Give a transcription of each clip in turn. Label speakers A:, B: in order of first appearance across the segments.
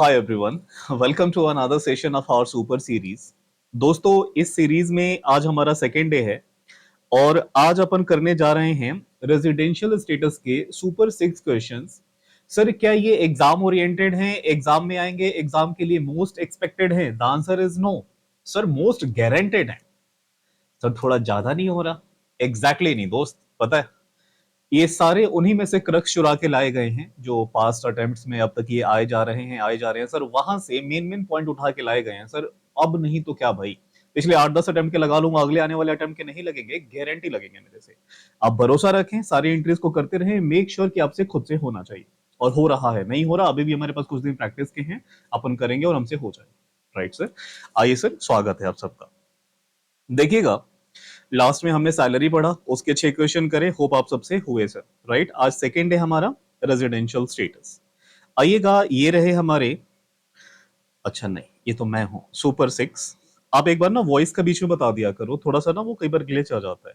A: Hi everyone, welcome to another session of our super series. दोस्तों, इस series में आज हमारा सेकेंड डे है और आज अपन करने जा रहे हैं रेजिडेंशियल स्टेटस के सुपर सिक्स क्वेश्चंस। सर, क्या ये एग्जाम ओरिएंटेड हैं, एग्जाम में आएंगे, एग्जाम के लिए मोस्ट एक्सपेक्टेड हैं? The answer is no sir, most guaranteed है। सर, थोड़ा ज्यादा नहीं हो रहा? एग्जैक्टली नहीं दोस्त, पता है ये सारे उन्हीं में से क्रक्स चुरा के लाए गए हैं जो पास्ट अटेम्प्ट्स में अब तक ये आए जा रहे हैं सर। वहां से मेन मेन पॉइंट उठा के लाए गए हैं सर। अब नहीं तो क्या भाई, पिछले 8-10 अटेम्प्ट के लगा लूंगा, अगले आने वाले अटेम्प्ट के नहीं लगेंगे, गारंटी लगेंगे मेरे से। आप भरोसा रखें, सारी एंट्रीज को करते रहें, मेक श्योर कि आपसे खुद से होना चाहिए। और हो रहा है, नहीं हो रहा अभी भी हमारे पास कुछ दिन प्रैक्टिस के हैं, अपन करेंगे और हमसे हो जाएगा। राइट सर, आइए सर, स्वागत है आप सबका। देखिएगा, लास्ट में हमने सैलरी पढ़ा, उसके 6 क्वेश्चन करे, होप आप सबसे हुए सर। राइट, आज सेकेंड है हमारा रेजिडेंशियल स्टेटस। आइएगा, ये रहे हमारे, अच्छा नहीं, ये तो मैं हूं सुपर सिक्स। आप एक बार ना वॉइस का बीच में बता दिया करो, थोड़ा सा ना वो कई बार ग्लिच आ जाता है।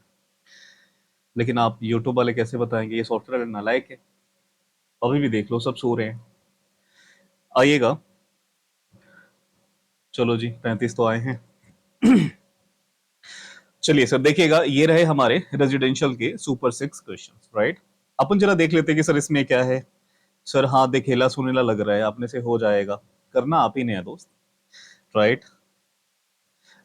A: लेकिन आप यूट्यूब वाले कैसे बताएंगे, ये सॉफ्टवेयर नालायक है। अभी भी देख लो, सब सो रहे हैं। आइएगा, चलो जी, 35 तो आए हैं। चलिए सर, देखिएगा, ये रहे हमारे रेजिडेंशियल के सुपर सिक्स क्वेश्चंस। राइट, अपन जरा देख लेते हैं कि सर इसमें क्या है। सर हाँ, देखेला सुनेला लग रहा है, अपने से हो जाएगा, करना आप ही ने है दोस्त। राइट,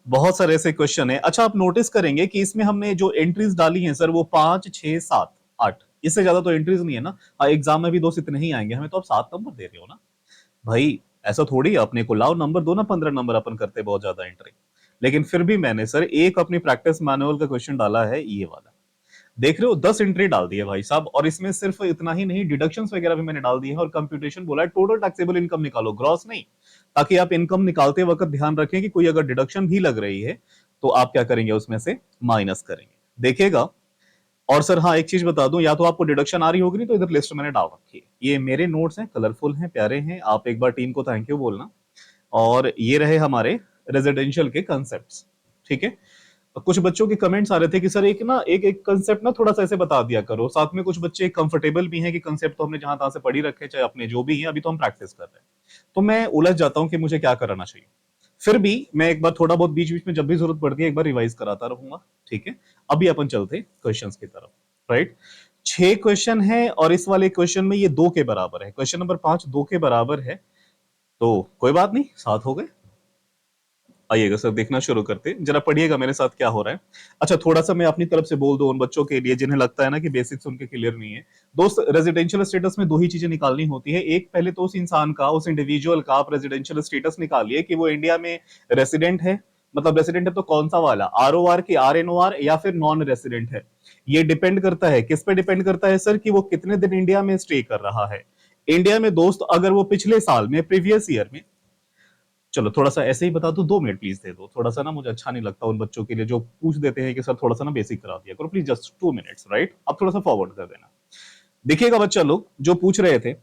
A: बहुत सारे ऐसे क्वेश्चन है। अच्छा, आप नोटिस करेंगे कि इसमें हमने जो एंट्रीज डाली हैं सर, वो 5, 6, 7, 8, इससे ज्यादा तो एंट्रीज नहीं है ना। हाँ, एग्जाम में भी दोस्त इतने ही आएंगे, हमें तो आप 7 नंबर दे रहे हो ना भाई। ऐसा थोड़ी है, अपने को लाओ नंबर दो ना, 15 नंबर, अपन करते बहुत ज्यादा एंट्री। लेकिन फिर भी मैंने सर एक अपनी प्रैक्टिस मैनुअल का क्वेश्चन डाला है, ये वाला। देख रहे हो, 10 एंट्री डाल दी है भाई साहब। और इसमें सिर्फ इतना ही नहीं, डिडक्शंस वगैरह भी मैंने डाल दिए हैं और कंप्यूटेशन बोला है, टोटल टैक्सेबल इनकम निकालो, ग्रॉस नहीं। ताकि आप इनकम निकालते वक्त ध्यान रखें कि कोई अगर डिडक्शन भी लग रही है तो आप क्या करेंगे, उसमें से माइनस करेंगे। देखिएगा, और सर हाँ, एक चीज बता दूं, या तो आपको डिडक्शन आ रही होगी नहीं तो इधर लिस्ट मैंने डाल रखी है, ये मेरे नोट्स हैं, कलरफुल हैं, प्यारे हैं। आप एक बार टीम को थैंक यू बोलना। और ये रहे हमारे रेजिडेंशियल के कंसेप्ट। ठीक है, कुछ बच्चों के कमेंट्स आ रहे थे कि सर एक ना एक एक कंसेप्ट ना थोड़ा सा ऐसे बता दिया करो, साथ में कुछ बच्चे कंफर्टेबल भी हैं कि कंसेप्ट तो हमने जहां तहां से पढ़ी रखे, चाहे अपने जो भी हैं, अभी तो हम प्रैक्टिस कर रहे हैं। तो मैं उलझ जाता हूं कि मुझे क्या कराना चाहिए। फिर भी मैं एक बार थोड़ा बहुत बीच बीच में जब भी जरूरत पड़ती है एक बार रिवाइज कराता रहूंगा। ठीक है, अभी अपन चलते क्वेश्चंस की तरफ। राइट, 6 क्वेश्चन है और इस वाले क्वेश्चन में ये 2 के बराबर है, क्वेश्चन नंबर 5 2 के बराबर है, तो कोई बात नहीं, 7 हो गए। आइएगा सर, देखना शुरू करते, जरा पढ़िएगा मेरे साथ क्या हो रहा है। अच्छा, थोड़ा सा मैं अपनी तरफ से बोल दूं उन बच्चों के लिए जिन्हें लगता है ना कि बेसिक्स उनके क्लियर नहीं है। दोस्त, रेजिडेंशियल स्टेटस में 2 ही चीजें निकालनी होती है। एक, पहले तो उस इंसान का, उस इंडिविजुअल का आप रेजिडेंशियल स्टेटस निकालिए कि वो इंडिया में रेसिडेंट है। मतलब रेसिडेंट है तो कौन सा वाला, ROR की RNOR, या फिर नॉन रेसिडेंट है। ये डिपेंड करता है, किस पे डिपेंड करता है सर, कि वो कितने दिन इंडिया में स्टे कर रहा है। इंडिया में दोस्त, अगर वो पिछले साल में, प्रीवियस ईयर में, चलो थोड़ा सा ऐसे ही बता दो, 2 मिनट प्लीज दे दो, थोड़ा सा ना मुझे अच्छा नहीं लगता उन बच्चों के लिए जो पूछ देते हैं कि सर थोड़ा सा ना बेसिक करा दिया करो, प्लीज जस्ट 2 मिनट्स। राइट, अब थोड़ा सा फॉरवर्ड कर देना। देखिएगा बच्चा लोग जो पूछ रहे थे,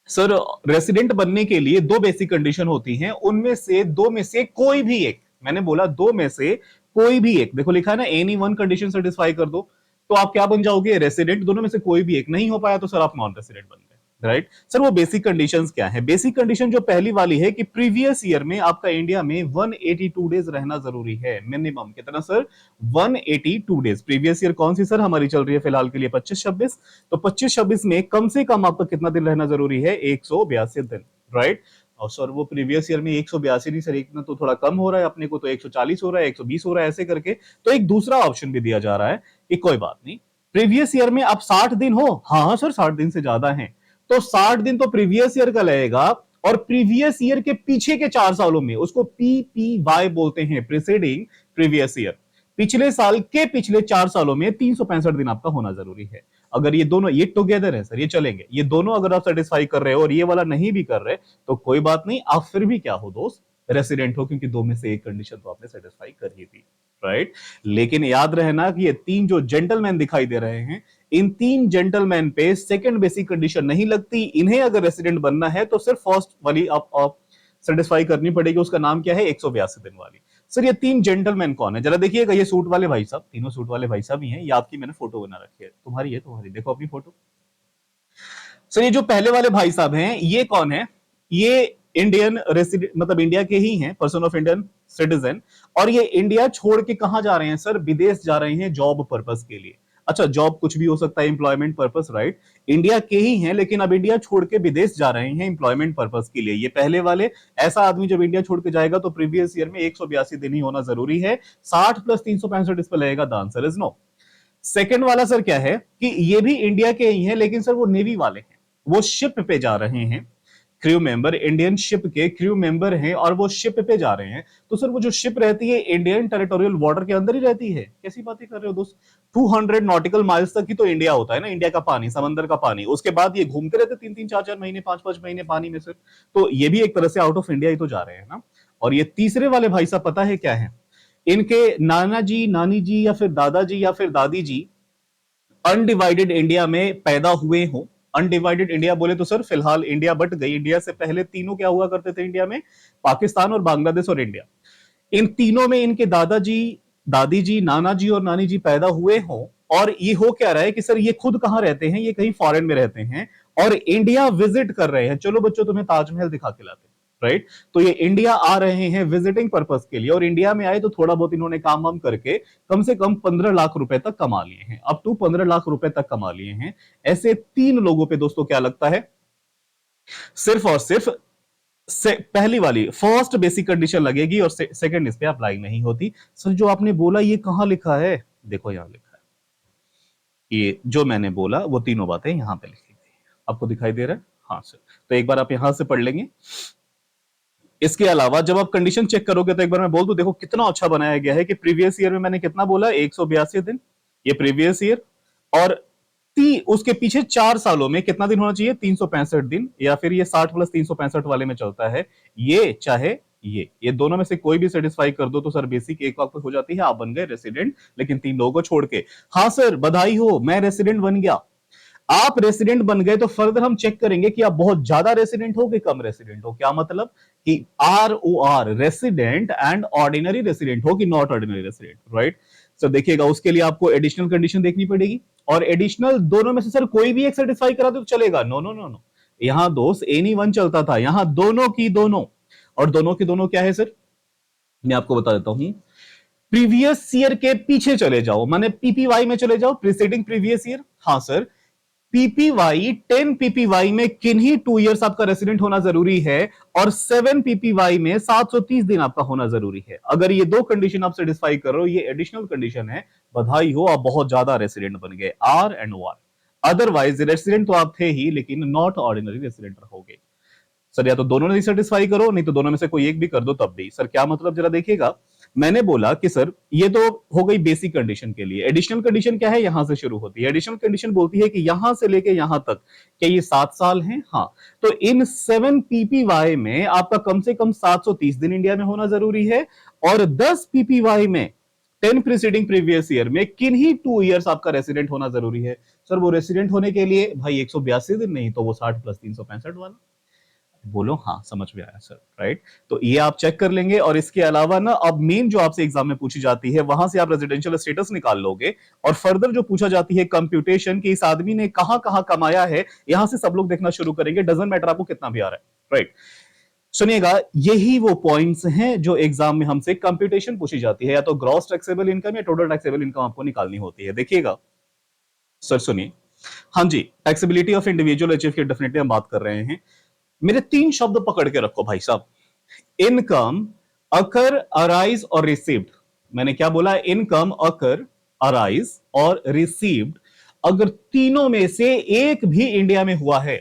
A: सर रेसिडेंट बनने के लिए 2 बेसिक कंडीशन होती हैं, उनमें से 2 में से कोई भी एक, मैंने बोला 2 में से कोई भी एक, देखो लिखा है ना, एनी वन कंडीशन सेटिस्फाई कर दो तो आप क्या बन जाओगे, रेसिडेंट। दोनों में से कोई भी एक नहीं हो पाया तो सर आप नॉन रेसिडेंट बन गए। राइट सर, वो बेसिक कंडीशंस क्या है? बेसिक कंडीशन जो पहली वाली है कि प्रीवियस ईयर में आपका इंडिया में 182 डेज रहना जरूरी है, मिनिमम कितना सर, 182 डेज। प्रीवियस ईयर कौन सी सर हमारी चल रही है फिलहाल के लिए, 25-26, तो 25-26 में कम से कम आपका कितना दिन रहना जरूरी है, 182 दिन। राइट, और सर वो प्रीवियस ईयर में 182 नहीं सर, एक ना तो थोड़ा कम हो रहा है अपने को, तो 140 हो रहा है, 120 हो रहा है, ऐसे करके। तो एक दूसरा ऑप्शन भी दिया जा रहा है कि कोई बात नहीं, प्रीवियस ईयर में आप 60 दिन हो, हाँ सर 60 दिन से ज्यादा है तो 60 दिन तो प्रीवियस ईयर का लगेगा। और प्रीवियस ईयर के पीछे के 4 सालों में, उसको PPY बोलते हैं, प्रीसीडिंग प्रीवियस ईयर, पिछले साल के पिछले 4 सालों में 365 दिन आपका होना जरूरी है। अगर ये दोनों, ये टुगेदर है सर, ये चलेंगे, ये दोनों अगर आप सेटिस्फाई कर रहे हो और ये वाला नहीं भी कर रहे तो कोई बात नहीं, आप फिर भी क्या हो दोस्त, रेसिडेंट हो, क्योंकि 2 में से एक कंडीशन तो आपने सेटिस्फाई कर ही दी। राइट, लेकिन याद रहना कि ये 3 जो जेंटलमैन दिखाई दे रहे हैं, इन 3 जेंटलमैन पे सेकंड बेसिक कंडीशन नहीं लगती। इन्हें अगर रेसिडेंट बनना है तो सिर्फ फर्स्ट वाली आप सेटिस्फाई करनी पड़ेगी, उसका नाम क्या है, 182 दिन वाली। सर ये 3 जेंटलमैन कौन है, जरा देखिएगा, ये सूट वाले भाई साहब, तीनों सूट वाले भाई साहब ही हैं, ये आपकी मैंने फोटो बना रखी है, तुम्हारी है, तुम्हारी देखो अपनी फोटो। सर ये जो पहले वाले भाई साहब हैं, ये कौन है, ये इंडियन रेसिडेंट, मतलब इंडिया के ही हैं, पर्सन ऑफ इंडियन सिटीजन, और ये इंडिया छोड़ के कहां जा रहे हैं सर? विदेश जा रहे हैं जॉब पर्पस के लिए। अच्छा, जॉब कुछ भी हो सकता है, इंप्लॉयमेंट पर्पस, राइट? इंडिया के ही हैं लेकिन अब इंडिया छोड़ के विदेश जा रहे हैं इंप्लॉयमेंट पर्पस के लिए। ये पहले वाले, ऐसा आदमी जब इंडिया छोड़ के जाएगा तो प्रीवियस ईयर में 182 दिन ही होना जरूरी है। 60 प्लस 365 इस पर लगेगा, the answer is no. Second वाला सर क्या है कि ये भी इंडिया के ही हैं लेकिन सर वो नेवी वाले हैं, वो शिप पे जा रहे हैं, क्रू मेंबर, इंडियन शिप के क्रू मेंबर हैं और वो शिप पे जा रहे हैं। तो सर वो जो शिप रहती है इंडियन टेरिटोरियल वाटर के अंदर ही रहती है। कैसी बातें कर रहे हो दोस्त? 200 नॉटिकल माइल्स तक ही तो इंडिया होता है ना, इंडिया का पानी, समंदर का पानी। उसके बाद ये घूमते रहते 3-3 4-4 महीने, 5-5 महीने पानी में सर। तो ये भी एक तरह से आउट ऑफ इंडिया ही तो जा रहे हैं ना। और ये तीसरे वाले भाई साहब पता है क्या है? इनके नाना जी, नानी जी या फिर दादाजी या फिर दादी जी अनडिवाइडेड इंडिया में पैदा हुए हो। अनडिवाइडेड इंडिया बोले तो सर फिलहाल इंडिया बट गई, इंडिया से पहले तीनों क्या हुआ करते थे इंडिया में? पाकिस्तान और बांग्लादेश और इंडिया। इन तीनों में इनके दादाजी, दादी जी, नाना जी और नानी जी पैदा हुए हो। और ये हो क्या रहा है कि सर ये खुद कहां रहते हैं? ये कहीं फॉरेन में रहते हैं और इंडिया विजिट कर रहे हैं। चलो बच्चों तुम्हें ताजमहल दिखा के लाते, राइट? तो ये इंडिया आ रहे हैं विजिटिंग पर्पस के लिए, और इंडिया में आए तो थोड़ा बहुत इन्होंने काम वाम करके कम से कम 15 लाख रुपए तक कमा लिए हैं, अप टू 15 लाख रुपए तक कमा लिए हैं। ऐसे 3 लोगों पे दोस्तों क्या लगता है? सिर्फ और सिर्फ से पहली वाली फर्स्ट बेसिक कंडीशन लगेगी और सेकंड इस पे अप्लाई नहीं होती। सर जो आपने बोला ये कहां लिखा है? देखो यहां लिखा है, ये जो मैंने बोला वो तीनों बातें यहां पे लिखी गई है। आपको दिखाई दे रहा है? हाँ सर। तो एक बार आप यहां से पढ़ लेंगे। इसके अलावा जब आप कंडीशन चेक करोगे तो एक बार मैं बोल दूं, देखो कितना अच्छा बनाया गया है कि प्रीवियस ईयर में मैंने कितना बोला, 182 दिन, ये प्रीवियस ईयर। और उसके पीछे 4 सालों में कितना दिन होना चाहिए? 365 दिन, या फिर ये 60 प्लस 365 वाले में चलता है ये, चाहे ये दोनों में से कोई भी सेटिस्फाई कर दो तो सर बेसिक एक वक्त हो जाती है, आप बन गए रेसिडेंट, लेकिन 3 लोगों को छोड़ के। हाँ सर बधाई हो, मैं रेसिडेंट बन गया। आप रेसिडेंट बन गए तो फर्दर हम चेक करेंगे कि आप बहुत ज्यादा रेसिडेंट हो कि कम रेसिडेंट हो। क्या मतलब कि ROR, resident, and ordinary resident हो कि not ordinary resident, right? Sir देखिएगा उसके लिए आपको एडिशनल कंडीशन देखनी पड़ेगी, और एडिशनल दोनों में से सर कोई भी एक सेटिस्फाई करा तो चलेगा? नो नो नो नो, यहां दोस्त एनी वन चलता था, यहां दोनों की दोनों। और दोनों की दोनों क्या है सर? मैं आपको बता देता हूं। प्रीवियस ईयर के पीछे चले जाओ, माने PPY में चले जाओ, प्रीसीडिंग प्रीवियस ईयर। हाँ सर, PPY 10 PPY में किन्हीं 2 इयर्स आपका रेसिडेंट होना जरूरी है, और 7 PPY में 730 दिन आपका होना जरूरी है। अगर ये दो कंडीशन आप सेटिस्फाई कर रहे हो, ये एडिशनल कंडीशन है, बधाई हो, आप बहुत ज्यादा रेसिडेंट बन गए, R and OR। Otherwise resident तो आप थे ही लेकिन नॉट ऑर्डिनरी रेसिडेंट रहोगे। सर या तो दोनों नहीं सेटिस्फाई करो, नहीं तो दोनों में से कोई एक भी कर दो तब भी। सर क्या मतलब जरा देखिएगा। मैंने बोला कि सर ये तो हो गई बेसिक कंडीशन के लिए, एडिशनल कंडीशन क्या है? यहां से शुरू होती है। एडिशनल कंडीशन बोलती है कि यहां से लेके यहां तक क्या ये 7 साल हैं? हाँ। तो इन 7 PPY में आपका कम से कम 730 दिन इंडिया में होना जरूरी है, और 10 PPY में 10 प्रीसीडिंग प्रीवियस ईयर में किन्हीं 2 इयर्स आपका रेसिडेंट होना जरूरी है। सर वो रेसिडेंट होने के लिए भाई 182 दिन नहीं तो वो 60 प्लस 365 वाला। बोलो हाँ, समझ में आया सर, राइट? तो ये आप चेक कर लेंगे। और इसके अलावा ना अब मेन जो आपसे एग्जाम में पूछी जाती है वहां से आप रेजिडेंशियल स्टेटस निकाल लोगे, और फर्दर जो पूछा जाती है कंप्यूटेशन कि इस आदमी ने कहां कहां कमाया है, यहां से सब लोग देखना शुरू करेंगे, डजंट मैटर आपको कितना भी आ रहा है, राइट? सुनिएगा, यही वो पॉइंट्स हैं जो एग्जाम में हमसे कंप्यूटेशन पूछी जाती है, या तो ग्रॉस टैक्सेबल इनकम या टोटल टैक्सेबल इनकम आपको निकालनी होती है। देखिएगा सर, सुनिए, हाँ जी, टैक्सेबिलिटी ऑफ इंडिविजुअल अचीव की डेफिनेटली हम बात कर रहे हैं। मेरे 3 शब्द पकड़ के रखो भाई साहब, इनकम, अकर, अराइज और रिसीव्ड। मैंने क्या बोला? इनकम, अकर, अराइज और रिसीव्ड। अगर तीनों में से एक भी इंडिया में हुआ है,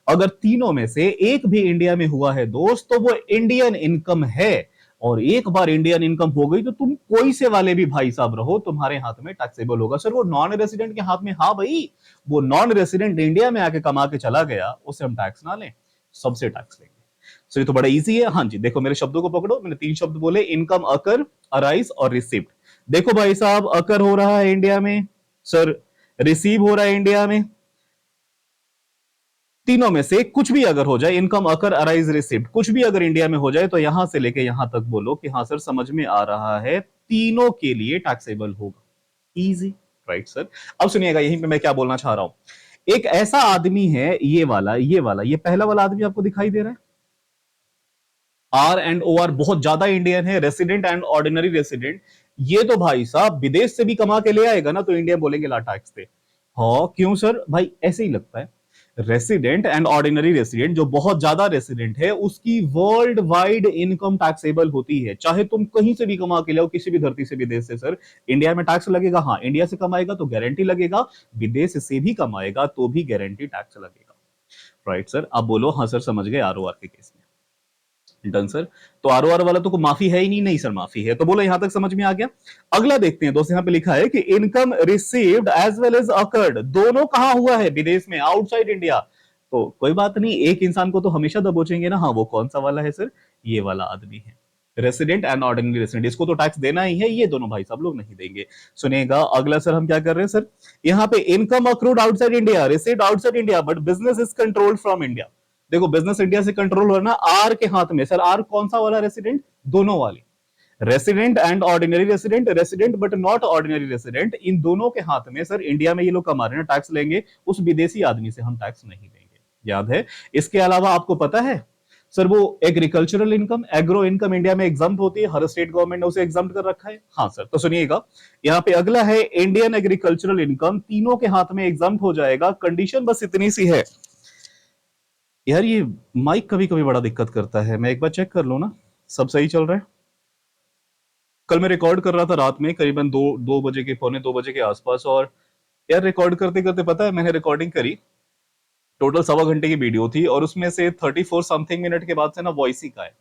A: अगर तीनों में से एक भी इंडिया में हुआ है दोस्त, तो वो इंडियन इनकम है। और एक बार इंडियन इनकम हो गई तो तुम कोई से वाले भी भाई साहब रहो, तुम्हारे हाथ में टैक्सेबल होगा। सर वो नॉन रेसिडेंट के हाथ में? हाँ भाई, वो नॉन रेसिडेंट इंडिया में आके कमा के चला गया, उसे हम टैक्स ना लें, सबसे टैक्स लेंगे। सो ये तो बड़ा इजी है। हाँ जी, देखो मेरे शब्दों को पकड़ो, मैंने 3 शब्द बोले, इनकम, अकर, अराइज और रिसीव्ड। देखो भाई साहब, अकर हो रहा है इंडिया में, सर रिसीव हो रहा है इंडिया में। तीनों में से कुछ भी अगर हो जाए, इनकम, अकर, अराइज, रिसीव्ड, कुछ भी अगर इंडिया में हो जाए तो यहां से लेके यहां तक बोलो कि हाँ सर समझ में आ रहा है, तीनों के लिए टैक्सेबल होगा। Easy, right sir? अब सुनिएगा यहीं पे मैं क्या बोलना चाह रहा हूं। एक ऐसा आदमी है, ये वाला, ये पहला वाला आदमी आपको दिखाई दे रहा है? आर एंड ओ आर बहुत ज्यादा इंडियन है, रेसिडेंट एंड ऑर्डिनरी रेसिडेंट, ये तो भाई साहब विदेश से भी कमा के ले आएगा ना तो इंडिया बोलेंगे ला टैक्स दे। हाँ क्यों सर, भाई ऐसे ही लगता है। रेसिडेंट एंड ऑर्डिनरी रेसिडेंट, जो बहुत ज्यादा रेसिडेंट है, उसकी वर्ल्ड वाइड इनकम टैक्सेबल होती है, चाहे तुम कहीं से भी कमा के लाओ, किसी भी धरती से, विदेश से सर, इंडिया में टैक्स लगेगा। हाँ इंडिया से कमाएगा तो गारंटी लगेगा, विदेश से भी कमाएगा तो भी गारंटी टैक्स लगेगा। राइट सर, आप बोलो हाँ सर समझ गए आरओआर के केस में। Done sir. तो आरओआर वाला तो कोई माफी है ही नहीं, नहीं सर माफी है, तो बोलो यहां तक समझ में आ गया। अगला देखते हैं दोस्त, यहां पे लिखा है कि income received as well as accrued, दोनों कहां हुआ है, विदेश में, आउटसाइड इंडिया। तो कोई बात नहीं, एक इंसान को तो हमेशा दबोचेंगे ना। हाँ वो कौन सा वाला है सर, ये वाला आदमी है, रेसिडेंट एंड ऑर्डिनरी रेसिडेंट, इसको तो टैक्स देना ही है, ये दोनों भाई साहब लोग नहीं देंगे। सुनेगा अगला सर, हम क्या कर रहे हैं सर, यहाँ पे income accrued outside India, received outside India, but business is controlled from India. देखो बिजनेस इंडिया से कंट्रोल हो रहा है ना, आर के हाथ में सर, आर कौन सा वाला रेसिडेंट, दोनों वाली, resident and ordinary resident, resident but not ordinary resident, इन दोनों के हाथ में सर, इंडिया में ये लोग कमा रहे हैं, टैक्स लेंगे, उस विदेशी आदमी से हम टैक्स नहीं लेंगे, याद है। इसके अलावा आपको पता है सर, वो agricultural income, agro income India में एग्जाम्प्ट होती है, हर स्टेट गवर्नमेंट ने उसे एग्जाम्प्ट कर रखा है। हाँ सर, तो सुनिएगा, यहाँ पे अगला है इंडियन एग्रीकल्चरल इनकम, तीनों के हाथ में एग्जाम्प्ट हो जाएगा, कंडीशन बस इतनी सी है। यार ये माइक कभी कभी बड़ा दिक्कत करता है, मैं एक बार चेक कर लूं ना, सब सही चल रहा है। कल मैं रिकॉर्ड कर रहा था रात में करीबन 2 बजे के, पौने 2 बजे के आसपास, और यार रिकॉर्ड करते करते पता है मैंने रिकॉर्डिंग करी, टोटल 1.25 घंटे की वीडियो थी, और उसमें से 34 समथिंग मिनट के बाद से ना वॉइस ही का है।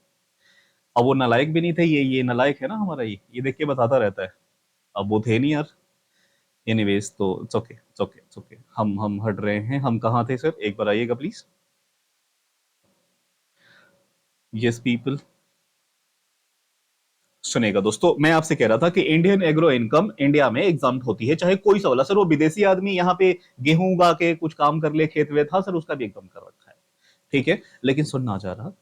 A: अब वो नालायक भी नहीं थे, ये नालायक है ना हमारा, ये देख के बताता रहता है, अब वो थे नहीं यार। एनीवेज तो it's okay, it's okay, it's okay, हम हट रहे हैं, हम कहाँ थे सर, एक बार आइएगा प्लीज। यस पीपल, सुनेगा दोस्तों, मैं आपसे कह रहा था कि इंडियन एग्रो इनकम इंडिया में एग्जाम्प्ट होती है, चाहे कोई सा वाला सर, वो विदेशी आदमी यहाँ पे गेहूं उगा के कुछ काम कर ले, खेत वेत, हाँ सर उसका भी एग्जाम्प्ट कर रखा है, ठीक है। लेकिन सुनना चाह रहा,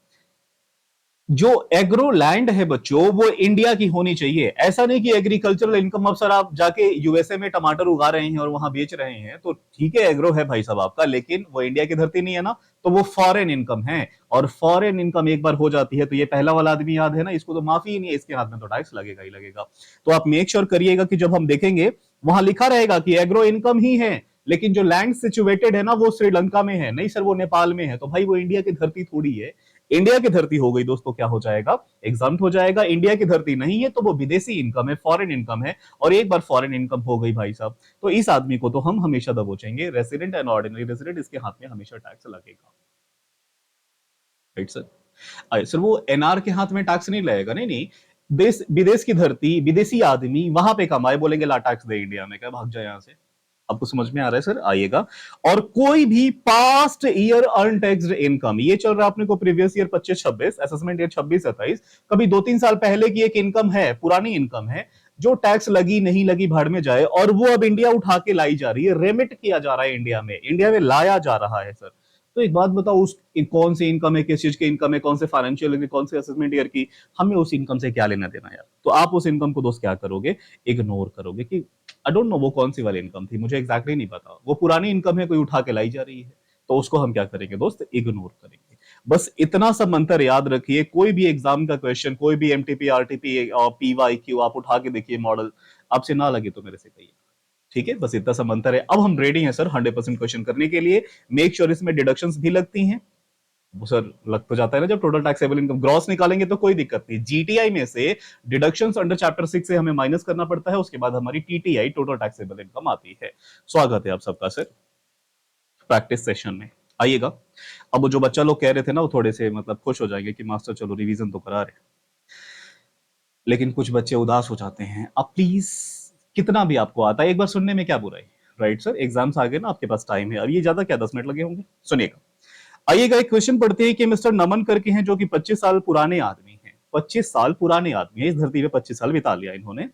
A: जो एग्रो लैंड है बच्चों, वो इंडिया की होनी चाहिए। ऐसा नहीं कि एग्रीकल्चरल इनकम, अब सर आप जाके यूएसए में टमाटर उगा रहे हैं और वहां बेच रहे हैं, तो ठीक है एग्रो है भाई साहब आपका, लेकिन वो इंडिया की धरती नहीं है ना, तो वो फॉरेन इनकम है, और फॉरेन इनकम एक बार हो जाती है तो ये पहला वाला आदमी याद है ना, इसको तो माफी ही नहीं है, इसके हाथ में तो टैक्स लगेगा ही लगेगा। तो आप मेक श्योर करिएगा कि जब हम देखेंगे वहां लिखा रहेगा कि एग्रो इनकम ही है, लेकिन जो लैंड सिचुएटेड है ना वो श्रीलंका में है, नहीं सर वो नेपाल में है, तो भाई वो इंडिया की धरती थोड़ी है। इंडिया की धरती हो गई दोस्तों, क्या हो जाएगा, एग्जाम्प्ट हो जाएगा। इंडिया की धरती नहीं है तो वो विदेशी इनकम है, फॉरेन इनकम है, और एक बार फॉरेन इनकम हो गई भाई साहब, तो इस आदमी को तो हम हमेशा दबोचेंगे, रेसिडेंट एंड ऑर्डिनरी रेसिडेंट, इसके हाथ में हमेशा टैक्स लगेगा। राइट सर, अरे सर वो एनआर के हाथ में टैक्स नहीं लगेगा, नहीं नहीं, देश विदेश की धरती, विदेशी आदमी वहां पे कमाए, बोलेंगे ला टैक्स दे इंडिया में, क्या भाग जाए यहां से। आपको समझ में आ रहा है सर, आइएगा। और कोई भी past year earn taxed income, ये चल रहा है अपने को प्रीवियस ईयर 25-26, असेसमेंट ईयर 26-27, कभी 2-3 साल पहले की एक इनकम है, पुरानी इनकम है, जो टैक्स लगी नहीं लगी भाड़ में जाए, और वो अब इंडिया उठा के लाई जा रही है, रेमिट किया जा रहा है इंडिया में लाया जा रहा है सर। तो एक बात बताओ, उस कौन सी इनकम है, किस चीज की इनकम है, कौन से फाइनेंशियल ईयर की, कौन से असेसमेंट ईयर की, हमें उस इनकम से क्या लेना देना यार। तो आप उस इनकम को दोस्त क्या करोगे, इग्नोर करोगे कि आई डोंट नो वो कौन सी वाली इनकम थी, मुझे एग्जैक्टली नहीं पता, वो पुरानी इनकम है, कोई उठा के लाई जा रही है, तो उसको हम क्या करेंगे दोस्त, इग्नोर करेंगे। बस इतना सा मंत्र याद रखिए, कोई भी एग्जाम का क्वेश्चन, कोई भी एमटीपी, आरटीपी और पीवाईक्यू आप उठा के देखिए मॉडल, आपसे ना लगे तो मेरे से कहिए, ठीक है। बस इतना सा मंत्र है। अब हम रेडी हैं सर 100% क्वेश्चन करने के लिए। मेक श्योर इसमें डिडक्शंस भी लगती हैं, वो सर लग तो जाता है ना, जब टोटल टैक्सेबल इनकम ग्रॉस निकालेंगे तो कोई दिक्कत नहीं, जीटीआई में से डिडक्शंस अंडर चैप्टर 6 से हमें माइनस करना पड़ता है, उसके बाद हमारी टीटीआई टोटल टैक्सेबल इनकम आती है। स्वागत है आप सबका सर प्रैक्टिस सेशन में, आइएगा। अब जो बच्चा लोग कह रहे थे ना, वो थोड़े से मतलब खुश हो जाएंगे कि मास्टर चलो रिवीजन तो करा रहे, लेकिन कुछ बच्चे उदास हो जाते हैं। अब प्लीज, कितना भी आपको आता है एक बार सुनने में क्या बुराई, राइट सर, एग्जाम्स आ गए ना, आपके पास टाइम है, अब ये ज्यादा क्या 10 मिनट लगे होंगे, सुनिएगा। आइएगा, एक क्वेश्चन पढ़ते हैं कि मिस्टर नमन करके हैं, जो कि 25 साल पुराने आदमी हैं, 25 साल पुराने आदमी है, इस धरती पे 25 साल बिता लिया इन्होंने,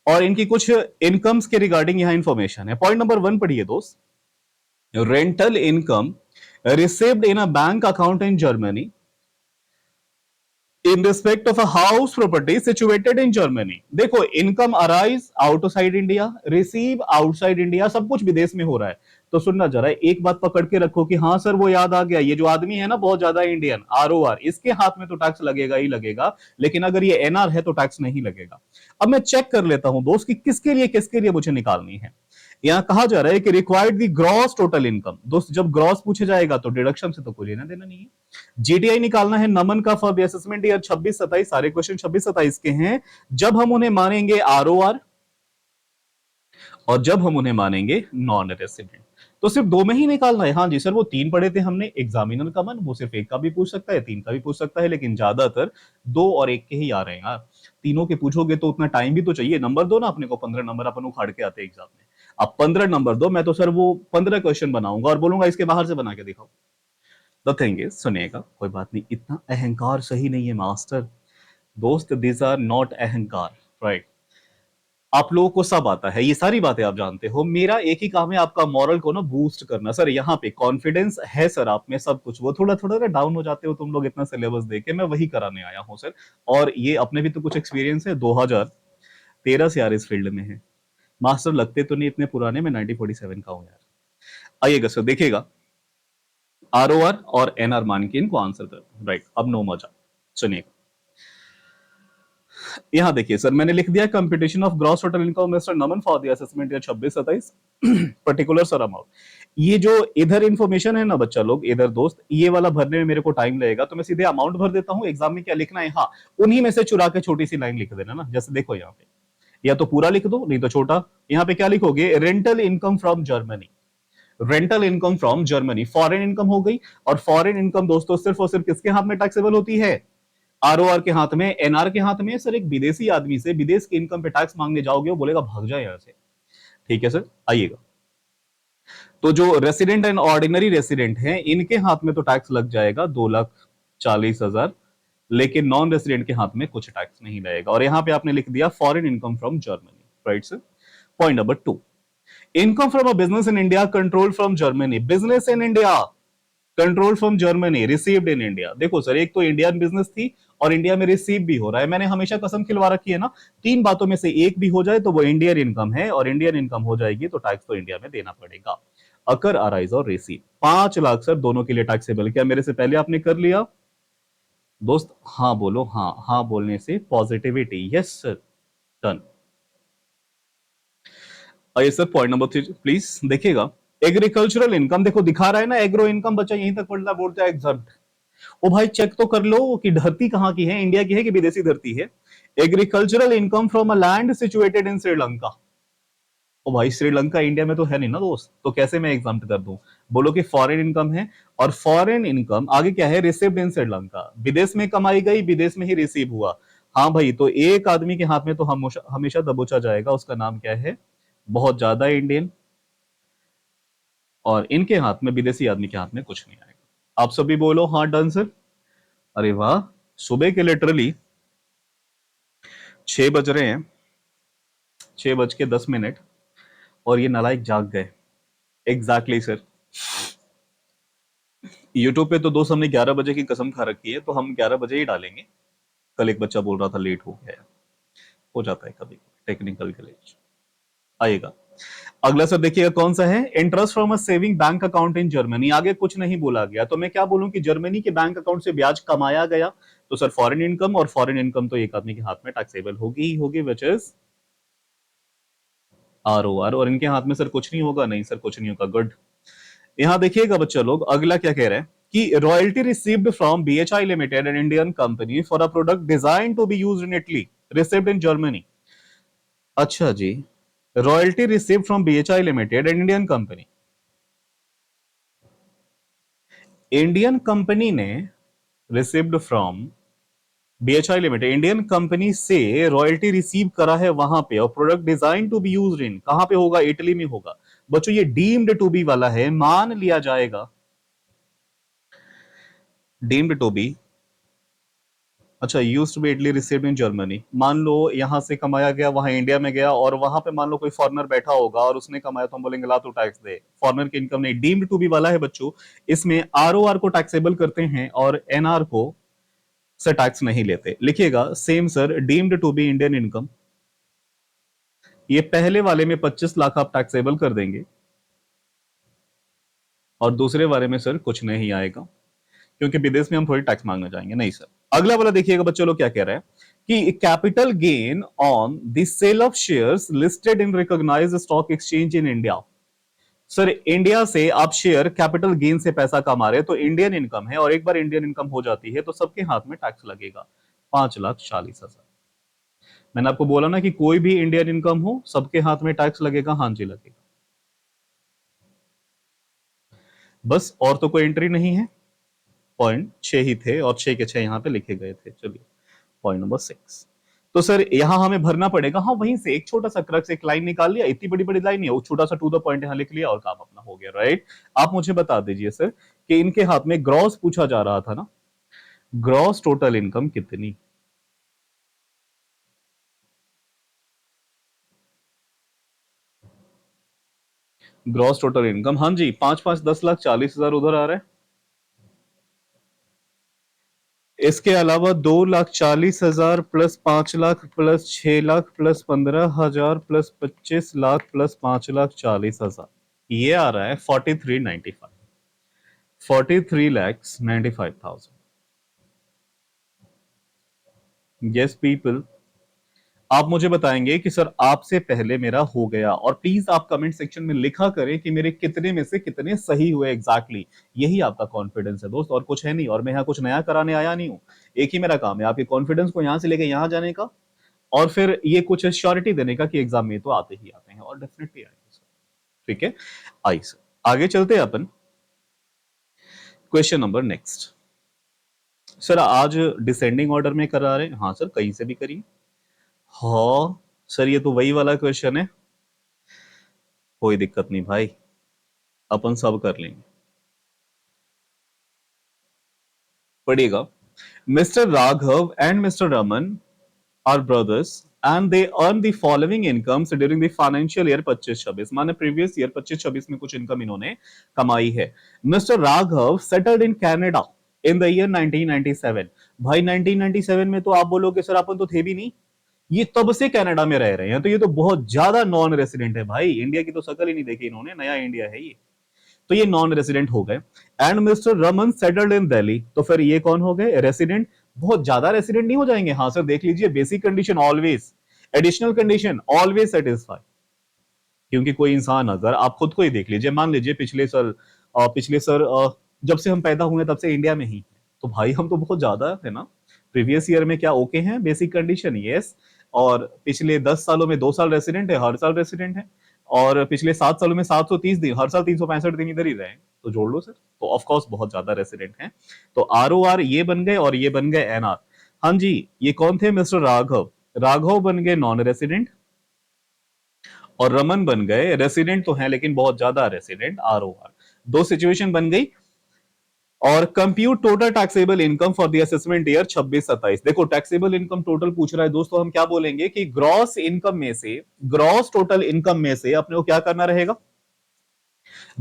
A: और इनकी कुछ इनकम्स के रिगार्डिंग यहाँ इंफॉर्मेशन है। पॉइंट नंबर 1 पढ़िए दोस्त, rental income received in a bank account in Germany in respect of a house property situated in Germany। देखो, income arise outside India, receive outside India, सब कुछ विदेश में हो रहा है, तो सुनना जरा, एक बात पकड़ के रखो कि हाँ सर वो याद आ गया, ये जो आदमी है ना बहुत ज्यादा इंडियन, ROR, इसके हाथ में तो टैक्स लगेगा ही लगेगा, लेकिन अगर ये NR है तो टैक्स नहीं लगेगा। अब मैं चेक कर लेता हूं दोस्त कि किसके लिए मुझे निकालनी है। यहां कहा जा रहा है कि required the gross total income. दोस्त जब ग्रॉस पूछे जाएगा तो डिडक्शन से तो कोई लेना देना नहीं है। GTI निकालना है नमन का फॉर असेसमेंट ईयर 26-27, सारे क्वेश्चन 26-27 के हैं। जब हम उन्हें मानेंगे ROR और जब हम उन्हें मानेंगे नॉन रेसिडेंट, तो सिर्फ दो में ही निकालना है। हाँ जी सर, वो तीन पढ़े थे हमने, एग्जामिनर का मन वो सिर्फ एक का भी पूछ सकता है, तीन का भी पूछ सकता है, लेकिन ज्यादातर दो और एक के ही आ रहे हैं यार। तीनों के पूछोगे तो उतना टाइम भी तो चाहिए। नंबर दो ना अपने को, 15 नंबर अपन उखाड़ के आते हैं एग्जाम में। अब 15 नंबर दो, मैं तो सर वो 15 क्वेश्चन बनाऊंगा और बोलूंगा इसके बाहर से बना के दिखाओ। द थिंग इज, सुनिएगा, कोई बात नहीं, इतना अहंकार सही नहीं है मास्टर। दोस्त दिस आर नॉट अहंकार, राइट? आप लोगों को सब आता है, ये सारी बातें आप जानते हो। मेरा एक ही काम है आपका मॉरल को ना बूस्ट करना। सर यहाँ पे कॉन्फिडेंस है सर आप में सब कुछ, वो थोड़ा थोड़ा ना डाउन हो जाते हो तुम लोग इतना सिलेबस देके, मैं वही कराने आया हूँ सर। और ये अपने भी तो कुछ एक्सपीरियंस है, 2013 से यार इस फील्ड में है। मास्टर लगते तो नहीं इतने पुराने, मैं 1947 का हूँ यार। आइएगा सर, देखिएगा, ROR और NR मान के इनको आंसर कर, राइट? अब नो मजा, सुनिएगा। यहाँ देखिए सर, मैंने लिख दिया computation of gross total income mister Naman for the assessment year 26-27 particular sir amount. ये जो इधर इंफॉर्मेशन है ना बच्चा लोग, इधर दोस्त, ये वाला भरने में मेरे को टाइम लगेगा, तो मैं सीधे अमाउंट भर देता हूँ। एग्जाम में क्या लिखना है, हाँ उन्हीं में से चुरा के छोटी सी लाइन लिख देना ना। जैसे देखो यहाँ पे, या तो पूरा लिख दो नहीं तो छोटा। यहाँ पे क्या लिखोगे, rental income from Germany. Rental income from Germany foreign income हो गई। और फॉरेन इनकम दोस्तों सिर्फ और सिर्फ किसके हाथ में टैक्सेबल होती है? ROR के हाथ में, NR के हाथ में। सर एक विदेशी आदमी से विदेश की इनकम पे टैक्स मांगने जाओगे, वो बोलेगा भाग जाए यहां से। ठीक है सर, आइएगा। तो जो रेसिडेंट एंड ऑर्डिनरी रेसिडेंट हैं, इनके हाथ में तो टैक्स लग जाएगा 2,40,000, लेकिन नॉन रेसिडेंट के हाथ में कुछ टैक्स नहीं लगेगा। और यहां पे आपने लिख दिया foreign income from Germany, right sir? Point number 2, income from a business in India control from Germany. Business in India control from Germany received in India. देखो सर, एक तो इंडियन बिजनेस थी और इंडिया में रिसीव भी हो रहा है। मैंने हमेशा कसम खिलवा रखी है ना, तीन बातों में से एक भी हो जाए तो वो इंडियन इनकम है, और इंडियन इनकम हो जाएगी तो टैक्स तो इंडिया में देना पड़ेगा। अकर, अराइज और रिसीव, 5 लाख सर दोनों के लिए टैक्सेबल। क्या मेरे से पहले आपने कर लिया दोस्त? हाँ बोलो, हाँ, हाँ बोलने से पॉजिटिविटी, यस सर, डन। आइए सर, पॉइंट नंबर 3 प्लीज देखिएगा। एग्रीकल्चरल इनकम, देखो दिखा रहा है ना एग्रो इनकम, बच्चा यहीं तक पढ़ना, बोलता है एग्जम्प्ट। ओ भाई चेक तो कर लो कि धरती कहां की है, इंडिया की है कि विदेशी धरती है। Agricultural income from a land situated in Sri Lanka. ओ भाई श्रीलंका इंडिया में तो है नहीं ना दोस्त, तो कैसे मैं एग्जाम कर दूं? बोलो कि फॉरेन इनकम है, और फॉरेन इनकम आगे क्या है, रिसीव्ड इन श्रीलंका, विदेश में कमाई गई, विदेश में ही रिसीव हुआ। हाँ भाई, तो एक आदमी के हाथ में तो हमेशा हमेशा दबोचा जाएगा, उसका नाम क्या है, बहुत ज्यादा इंडियन, और इनके हाथ में, विदेशी आदमी के हाथ में कुछ नहीं आएगा। आप सभी बोलो हाँ, डन सर। अरे वाह, सुबह के लिटरली 6 बज रहे हैं, 6:10, और ये नालायक जाग गए। एग्जैक्टली सर, यूट्यूब पे तो दोस्त हमने 11 बजे की कसम खा रखी है, तो हम 11 बजे ही डालेंगे। कल एक बच्चा बोल रहा था लेट हो गया, हो जाता है कभी, टेक्निकल ग्लिच। आएगा अगला सर, देखिएगा कौन सा है, interest from a saving bank account in Germany. आगे कुछ नहीं बोला गया, तो मैं क्या बोलूं कि जर्मनी के बैंक अकाउंट से ब्याज कमाया गया, तो सर फॉरेन इनकम, और फॉरेन इनकम तो एक आदमी के हाथ में टैक्सेबल होगी ही होगी, विच इज ROR। और इनके हाथ में सर कुछ नहीं होगा, नहीं सर कुछ नहीं होगा, गुड। यहां देखिएगा बच्चा लोग, अगला क्या कह रहे हैं कि royalty received from BHI limited an Indian company for a product design to be used in Italy, received in Germany. अच्छा जी, royalty received from BHI limited an Indian company, Indian company ने received from BHI limited, Indian company से royalty receive करा है वहां पे, और product design to be used in, कहां पे होगा, इटली में होगा। बच्चों ये डीम्ड टू बी वाला है, मान लिया जाएगा डीम्ड टू बी। अच्छा, used to be Italy received in Germany, मान लो यहां से कमाया गया, वहां इंडिया में गया, और वहां पे मान लो कोई फॉरनर बैठा होगा और उसने कमाया, तो हम बोलेंगे ला तू टैक्स दे। फॉरनर की इनकम नहीं, डीम्ड टू बी वाला है बच्चों, इसमें ROR को टैक्सेबल करते हैं और NR को से टैक्स नहीं लेते। लिखिएगा same sir, deemed to be Indian income, ये पहले वाले में 25 लाख आप टैक्सेबल कर देंगे, और दूसरे बारे में सर कुछ नहीं आएगा, क्योंकि विदेश में हम थोड़ी टैक्स मांगने जाएंगे, नहीं सर। अगला वाला देखिएगा बच्चों लोग क्या कह रहा है कि capital gain on the sale of shares listed in recognised stock exchange in India. Sir India से आप शेयर कैपिटल गेन से पैसा कमा रहे, तो इंडियन इनकम है, और एक बार इंडियन इनकम हो जाती है तो सबके हाथ में टैक्स लगेगा 5,40,000। मैंने आपको बोला ना कि कोई भी इंडियन इनकम हो सबके हाथ में टैक्स लगेगा, हाँ जी लगेगा। बस और तो कोई एंट्री नहीं है। पॉइंट 6 ही थे और 6 के 6 यहां पे लिखे गए थे। चलिए पॉइंट नंबर 6। तो सर यहां हमें भरना पड़ेगा, हाँ वहीं से एक छोटा सा क्रक्स, एक लाइन निकाल लिया, इतनी बड़ी बड़ी लाइन नहीं है, वो छोटा सा टू द पॉइंट यहां लिख लिया और काम अपना हो गया, राइट। आप मुझे बता दीजिए सर कि इनके हाथ में ग्रॉस पूछा जा रहा था ना, ग्रॉस टोटल इनकम कितनी। ग्रॉस टोटल इनकम, हाँ जी 5,5,10,40,000 उधर आ रहा है। इसके अलावा 2,40,000 plus 5 lakh plus 6 lakh plus 15,000 plus 25 lakh plus 5,40,000, ये आ रहा है 43,95, 43,95,000। यस पीपल, आप मुझे बताएंगे कि सर आपसे पहले मेरा हो गया, और प्लीज आप कमेंट सेक्शन में लिखा करें कि मेरे कितने में से कितने सही हुए एग्जैक्टली। यही आपका कॉन्फिडेंस है दोस्त, और कुछ है नहीं, और मैं यहाँ कुछ नया कराने आया नहीं हूँ। एक ही मेरा काम है आपके कॉन्फिडेंस को यहाँ से लेके यहाँ जाने का, और फिर ये कुछ श्योरिटी देने का कि एग्जाम में तो आते ही आते हैं, और डेफिनेटली आएंगे सर। ठीक है, आई सर आगे चलते हैं अपन क्वेश्चन नंबर नेक्स्ट। सर आज डिसेंडिंग ऑर्डर में करा रहे हैं, हाँ सर कहीं से भी करिए। हाँ सर ये तो वही वाला क्वेश्चन है, कोई दिक्कत नहीं भाई, अपन सब कर लेंगे। पढ़िएगा, Mister Raghav and Mister Raman are brothers and they earn the following incomes during the financial year 25-26, माने प्रीवियस ईयर 25-26 में कुछ इनकम इन्होंने कमाई है। Mister Raghav settled in Canada in the year 1997। भाई 1997 में तो आप बोलोगे सर अपन तो थे भी नहीं, ये तब से कनाडा में रह रहे हैं, तो ये तो बहुत ज्यादा नॉन रेसिडेंट है भाई, इंडिया की तो शक्ल ही नहीं देखी इन्होंने, नया इंडिया है ये, तो ये नॉन रेसिडेंट हो गए। And Mister Raman settled in Delhi, तो फिर ये कौन हो गए, रेसिडेंट। बहुत ज्यादा रेसिडेंट नहीं हो जाएंगे, हाँ सर देख लीजिए basic condition always, additional condition always satisfy. क्योंकि कोई इंसान, अगर आप खुद को ही देख लीजिए, मान लीजिए पिछले साल जब से हम पैदा हुए तब से इंडिया में ही, तो भाई हम तो बहुत ज्यादा है ना। प्रीवियस ईयर में क्या ओके हैं बेसिक कंडीशन, यस। और पिछले 10 सालों में 2 साल रेसिडेंट है, हर साल रेसिडेंट है। और पिछले 7 सालों में 730 दिन, हर साल 365 दिन इधर ही रहे, तो जोड़ लो सर, तो ऑफकोर्स बहुत ज्यादा रेसिडेंट है। तो ROR ये बन गए और ये बन गए NR। हाँ जी, ये कौन थे, मिस्टर राघव, राघव बन गए नॉन रेसिडेंट, और रमन बन गए रेसिडेंट तो हैं लेकिन बहुत ज्यादा रेसिडेंट, ROR। दो सिचुएशन बन गई। और compute total taxable income for the assessment year 26-27। देखो टैक्सेबल इनकम टोटल पूछ रहा है दोस्तों, हम क्या बोलेंगे कि ग्रॉस इनकम में से, ग्रॉस टोटल इनकम में से अपने को क्या करना रहेगा,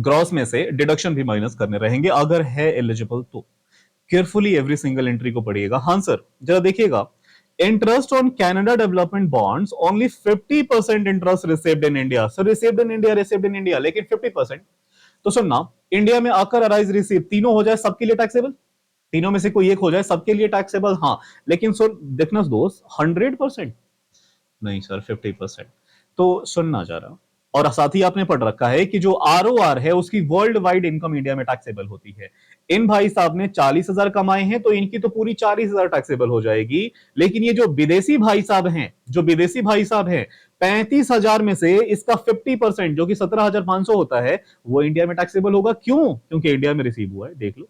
A: ग्रॉस में से डिडक्शन भी माइनस करने रहेंगे अगर है एलिजिबल तो। केयरफुली एवरी सिंगल एंट्री को पढ़िएगा। हाँ सर जरा देखिएगा, interest on Canada development bonds only 50% interest received in India. Sir received in India, received in India, लेकिन 50%। तो सुनना, इंडिया में आकर अराइज रिसीव तीनों हो जाए सबके लिए टैक्सेबल, तीनों में से कोई एक हो जाए सबके लिए टैक्सेबल, हाँ। लेकिन सुन देखना दोस्त, 100% नहीं सर, 50%। तो सुनना जा रहा, और साथ ही आपने पढ़ रखा है कि जो ROR है उसकी वर्ल्ड वाइड इनकम इंडिया में टैक्सेबल होती है। इन भाई साहब ने 40,000 कमाए हैं तो इनकी तो पूरी 40,000 टैक्सेबल हो जाएगी। लेकिन ये जो विदेशी भाई साहब हैं, जो विदेशी भाई साहब हैं, 35,000 में से इसका 50% जो कि 17,500 होता है, वो इंडिया में टैक्सेबल होगा। क्यों, क्योंकि इंडिया में रिसीव हुआ है, देख लो।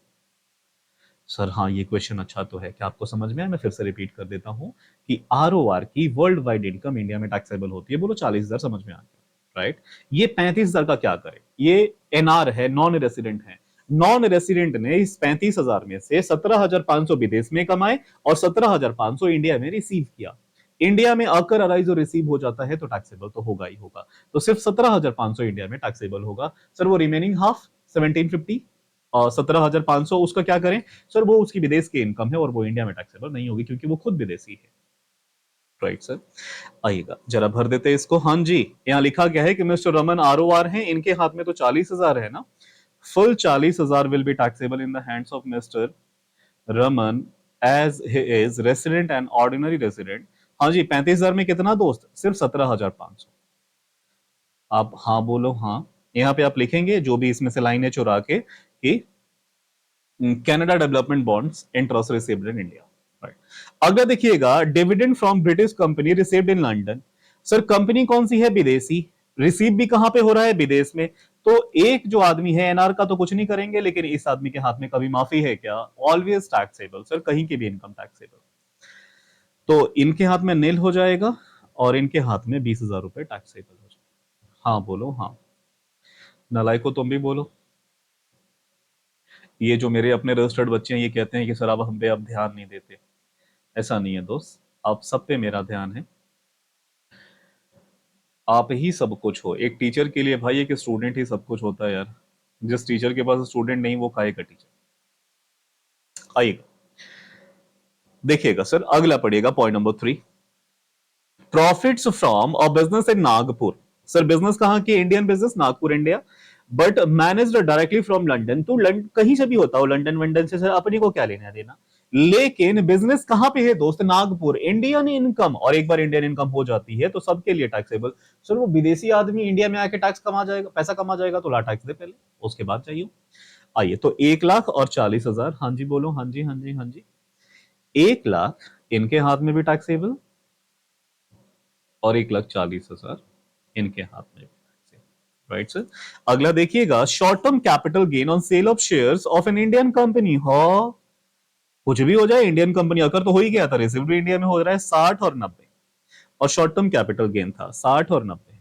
A: सर हाँ ये क्वेश्चन अच्छा तो है, क्या आपको समझ में आया, मैं फिर से रिपीट कर देता हूं कि ROR की वर्ल्ड वाइड इनकम इंडिया में टैक्सेबल होती है। बोलो 40,000 समझ में आ गया, राइट। ये 35,000 का क्या करे, ये NR है, नॉन रेसिडेंट है। नॉन रेसिडेंट ने इस 35,000 में से 17,500 विदेश में कमाए और 17,500 इंडिया में रिसीव किया। इंडिया में आकर अराइज और रिसीव हो जाता है तो टैक्सेबल तो होगा ही होगा, तो सिर्फ 17,500 इंडिया में टैक्सेबल होगा। सर वो रिमेनिंग हाफ 1750 और 17,500 उसका क्या करें, सर वो उसकी विदेश की इनकम है और वो इंडिया में टैक्सेबल नहीं होगी क्योंकि वो खुद विदेशी है, राइट सर। आइएगा जरा भर देते हैं इसको। हाँ जी, यहाँ लिखा गया है कि मिस्टर रमन ROR हैं, इनके हाथ में तो 40,000 है ना, full 40,000 will be taxable in the hands of Mister Raman as he is resident and ordinary resident. हाँ जी, 35,000 में कितना दोस्त? सिर्फ 17,500। आप हाँ बोलो हाँ। यहाँ पे आप लिखेंगे जो भी इसमें से लाइनें चुरा के कि Canada development bonds interest received in India, right. अगला देखिएगा, dividend from British company received in London. Sir company कौन सी है? विदेशी। रिसीव भी कहां पे हो रहा है? विदेश में। तो एक जो आदमी है एनआर का तो कुछ नहीं करेंगे, लेकिन इस आदमी के हाथ में कभी माफी है क्या? ऑलवेज टैक्सेबल सर, कहीं की भी इनकम टैक्सेबल। तो इनके हाथ में नील हो जाएगा और इनके हाथ में 20,000 रुपए टैक्सेबल हो जाएगा। हाँ बोलो हाँ। नालायको तुम भी बोलो। ये जो मेरे अपने रजिस्टर्ड बच्चे हैं ये कहते हैं कि सर आप हम पे अब ध्यान नहीं देते। ऐसा नहीं है दोस्त, आप सब पे मेरा ध्यान है। आप ही सब कुछ हो। एक टीचर के लिए भाई एक स्टूडेंट ही सब कुछ होता है यार। जिस टीचर के पास स्टूडेंट नहीं वो काहे का टीचर? आइएगा देखिएगा सर, अगला पढ़िएगा point number 3। Profits from a business in Nagpur. Sir business कहां की? Indian business, Nagpur India, but managed directly from London. तो लंदन कहीं से भी होता हो, लंदन वंडन से, सर अपने को क्या लेना देना। लेकिन बिजनेस कहां पे है दोस्त? नागपुर। इंडियन इनकम, और एक बार इंडियन इनकम हो जाती है तो सबके लिए टैक्सेबल। सर वो विदेशी आदमी इंडिया में आके टैक्स कमा जाएगा, पैसा कमा जाएगा तो ला टैक्स दे पहले, उसके बाद चाहिए। आइए तो 1,40,000, हाँ जी बोलो हाँ जी हाँ जी हाँ जी। 1,00,000 इनके हाथ में भी टैक्सेबल और 1,40,000 इनके हाथ में, राइट सर। अगला देखिएगा, short term capital gain on sale of shares of N Indian company. हो कुछ भी हो जाए, इंडियन कंपनी अगर तो हो ही गया था, रिसिव भी इंडिया में हो रहा है 60 और 90, और शॉर्ट टर्म कैपिटल गेन था 60 और 90।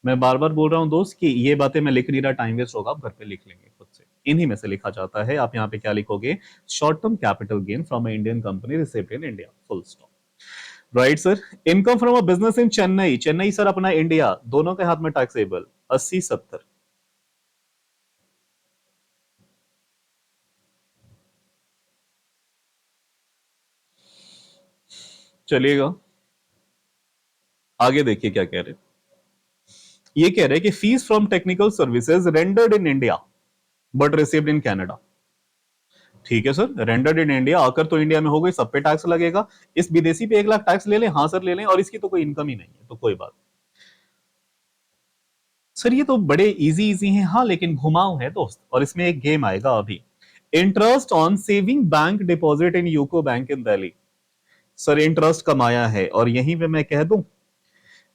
A: मैं बार बार बोल रहा हूं दोस्त कि ये बातें मैं लिख नहीं रहा, टाइम वेस्ट होगा, आप घर पे लिख लेंगे खुद से। इन्हीं में से लिखा जाता है। आप यहाँ पे क्या लिखोगे? Short term capital gain from Indian company received in India, full stop, right sir. Income from a business in Chennai. Chennai sir अपना इंडिया, दोनों के हाथ में टैक्सेबल 80-70। चलिएगा आगे देखिए क्या कह रहे हैं। ये कह रहे हैं कि fees from technical services rendered in India but received in Canada. ठीक है सर, रेंडर्ड इन इंडिया आकर तो इंडिया में हो गई, सब पे टैक्स लगेगा। इस विदेशी पे 1,00,000 टैक्स ले लें, हाँ सर ले लें, और इसकी तो कोई इनकम ही नहीं है तो कोई बात। सर ये तो बड़े इजी इजी हैं, हाँ लेकिन घुमाऊ है दोस्त, और इसमें एक गेम आएगा अभी। Interest on saving bank deposit in UCO bank in Delhi. Sir interest कमाया है, और यहीं पे मैं कह दूं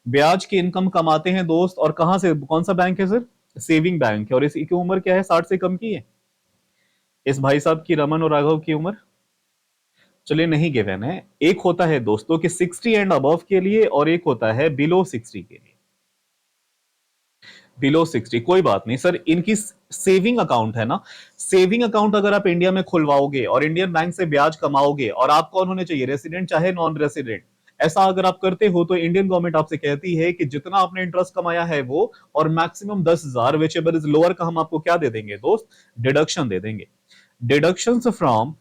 A: ब्याज की इनकम कमाते हैं दोस्त, और कहां से? कौन सा बैंक है सर? सेविंग बैंक है, और इसकी उम्र क्या है? 60 से कम की है इस भाई साहब की, रमन और राघव की उम्र। चलिए नहीं गिवन है। एक होता है दोस्तों कि 60 एंड अबव के लिए, और एक होता है बिलो 60 के लिए। बिलो 60 कोई बात नहीं सर, इनकी सेविंग अकाउंट है ना। सेविंग अकाउंट अगर आप इंडिया में खुलवाओगे और इंडियन बैंक से ब्याज कमाओगे, और आप कौन होने चाहिए? रेसिडेंट चाहे नॉन रेसिडेंट। ऐसा अगर आप करते हो तो इंडियन गवर्नमेंट आपसे कहती है कि जितना आपने इंटरेस्ट कमाया है वो, और maximum 10,000 which ever is lower का हम आपको क्या दे देंगे दोस्त? डिडक्शन दे देंगे। डिडक्शन फ्रॉम,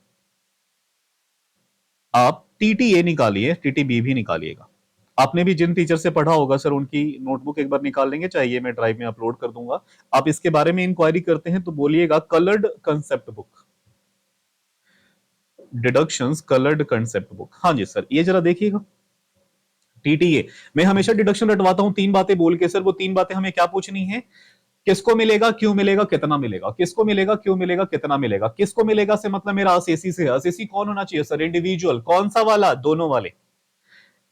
A: आप टीटीए निकालिए, टीटीबी भी निकालिएगा। आपने भी जिन टीचर से पढ़ा होगा सर उनकी नोटबुक एक बार निकाल लेंगे, चाहिए मैं ड्राइव में अपलोड कर दूंगा। आप इसके बारे में इंक्वायरी करते हैं तो बोलिएगा coloured concept book, deductions coloured concept book. हाँ जी सर, ये जरा देखिएगा। टीटीए मैं हमेशा डिडक्शन रटवाता हूं 3 बातें बोल के सर, वो 3 बातें हमें क्या पूछनी है? किसको मिलेगा, क्यों मिलेगा, कितना मिलेगा। किसको मिलेगा, क्यों मिलेगा, कितना मिलेगा। किसको मिलेगा से मतलब मेरा असेसी से है। असेसी कौन होना चाहिए सर? इंडिविजुअल। कौन सा वाला? दोनों वाले,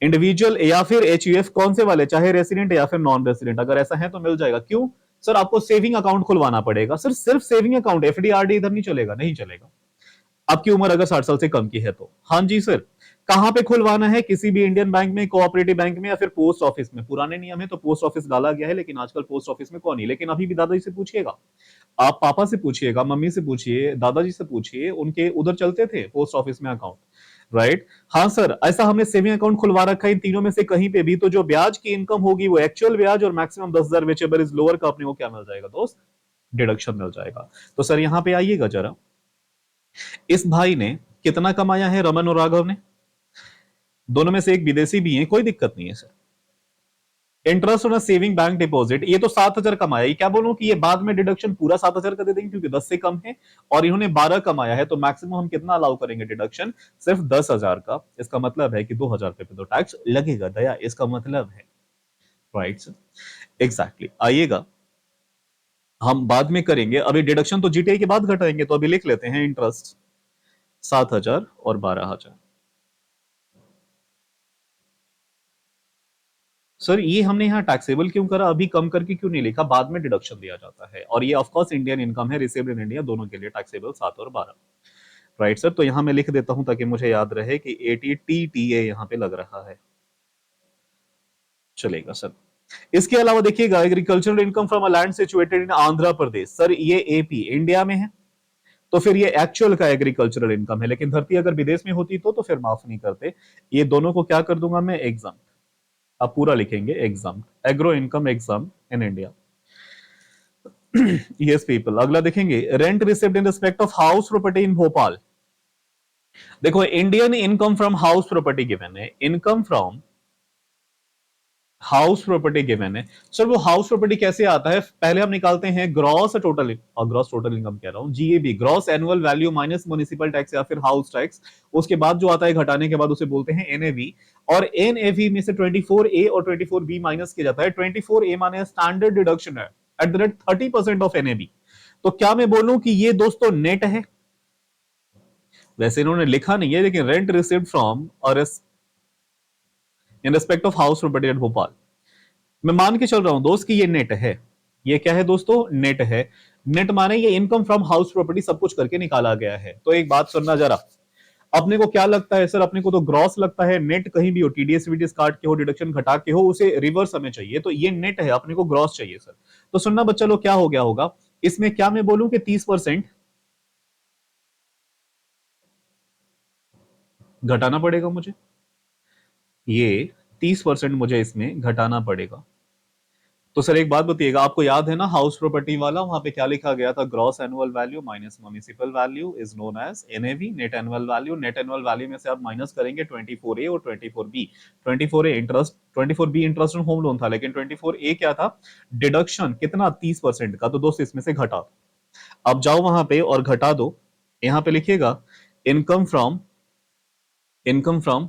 A: इंडिविजुअल या फिर एचयूएफ, कौन से वाले? चाहे रेसिडेंट या फिर नॉन रेसिडेंट, अगर ऐसा है तो मिल जाएगा। क्यों सर? आपको सेविंग अकाउंट खुलवाना पड़ेगा सर, सिर्फ सेविंग अकाउंट, एफडी आरडी इधर नहीं चलेगा, नहीं चलेगा। आपकी उम्र अगर 60 साल से कम की है तो। हाँ जी सर। कहां पे खुलवाना है? किसी भी इंडियन बैंक में, कोऑपरेटिव बैंक में, या फिर पोस्ट ऑफिस में। पुराने नियम है तो पोस्ट ऑफिस डाला गया है, लेकिन आजकल पोस्ट ऑफिस में कौन नहीं, लेकिन अभी भी दादाजी से पूछिएगा, आप पापा से पूछिएगा, मम्मी से पूछिए, दादाजी से पूछिए, उनके उधर चलते थे पोस्ट ऑफिस में अकाउंट, राइट। हाँ सर, ऐसा हमने सेविंग अकाउंट खुलवा रखा है इन तीनों में से कहीं पे भी, तो जो ब्याज की इनकम होगी वो एक्चुअल ब्याज और maximum 10,000 which ever is lower का अपने को क्या मिल जाएगा दोस्त? डिडक्शन मिल जाएगा। तो सर यहां पे आइएगा जरा, इस भाई ने कितना कमाया है, रमन और राघव ने? दोनों में से एक विदेशी भी है, कोई दिक्कत नहीं है sir. Interest on saving bank deposit, ये तो 7,000 कमाया, ये क्या बोलूं कि ये बाद में डिडक्शन पूरा 7,000 का दे देंगे क्योंकि 10 से कम है, और इन्होंने 12 कमाया है, तो मैक्सिमम हम कितना अलाउ करेंगे डिडक्शन, सिर्फ 10,000 का। इसका मतलब है कि 2,000 रुपए पे तो टैक्स लगेगा दया, इसका मतलब है, राइट सर, एग्जैक्टली। आइएगा, हम बाद में करेंगे, अभी डिडक्शन तो जीटीआई के बाद घटाएंगे, तो अभी लिख लेते हैं इंटरेस्ट 7,000 और 12,000। सर ये हमने यहाँ टैक्सेबल क्यों करा, अभी कम करके क्यों नहीं लिखा, बाद में डिडक्शन दिया जाता है, और ये ऑफ कोर्स इंडियन इनकम है, रिसीव्ड इन इंडिया, दोनों के लिए टैक्सेबल 7 और 12, राइट सर। तो यहाँ मैं लिख देता हूं ताकि मुझे याद रहे कि 80 TTA यहाँ पे लग रहा है, चलेगा सर। इसके अलावा देखिएगा, agricultural income from a land situated in Andhra Pradesh, sir ये एपी इंडिया में है, तो फिर ये एक्चुअल का एग्रीकल्चरल इनकम है, लेकिन धरती अगर विदेश में होती तो फिर माफ नहीं करते, ये दोनों को क्या कर दूंगा मैं, एग्जाम, आप पूरा लिखेंगे exam, agro income exam in India. Yes people, अगला देखेंगे, rent received in respect of house property in Bhopal. देखो Indian income from house property given है, income from house property given है। सर वो हाउस प्रॉपर्टी कैसे आता है, पहले हम निकालते हैं ग्रॉस टोटल, और ग्रॉस टोटल इनकम कह रहा हूं, GAB, gross annual value minus municipal tax या फिर हाउस टैक्स, उसके बाद जो आता है घटाने के बाद उसे बोलते हैं एनएवी, और एनएवी में से 24A और 24B माइनस किया जाता है। 24A माने स्टैंडर्ड डिडक्शन है at the rate 30% of NAV. तो क्या मैं बोलूं कि ये दोस्तों नेट है, वैसे इन्होंने लिखा नहीं है, लेकिन रेंट रिसीव्ड फ्रॉम और इन respect of house property eight Bhopal, मैं मान के चल रहा हूं दोस्त कि ये नेट है। ये क्या है दोस्तों, नेट है। नेट माने ये इनकम फ्रॉम हाउस प्रॉपर्टी सब कुछ करके निकाला गया है। तो एक बात सुनना जरा, अपने को क्या लगता है सर, अपने को तो ग्रॉस लगता है, नेट कहीं भी हो, टीडीएस वीडीएस काट के हो, डिडक्शन घटा के हो, उसे रिवर्स हमें चाहिए, तो ये नेट है, अपने को ग्रॉस चाहिए सर। तो सुनना बच्चा लोग, क्या हो गया होगा इसमें, क्या मैं बोलूं कि 30% घटाना पड़ेगा मुझे, ये 30% मुझे इसमें घटाना पड़ेगा। तो सर एक बात बताइएगा, आपको याद है ना हाउस प्रॉपर्टी वाला, वहां पे क्या लिखा गया था, gross annual value minus municipal value is known as NAV, net annual value. Net annual value में से आप माइनस करेंगे 24A और 24B। 24A interest, 24B interest on home loan था, लेकिन 24A क्या था, डिडक्शन कितना, 30% का, तो दोस्त इसमें से घटा दो। अब जाओ वहां पे और घटा दो, यहां पे लिखिएगा income from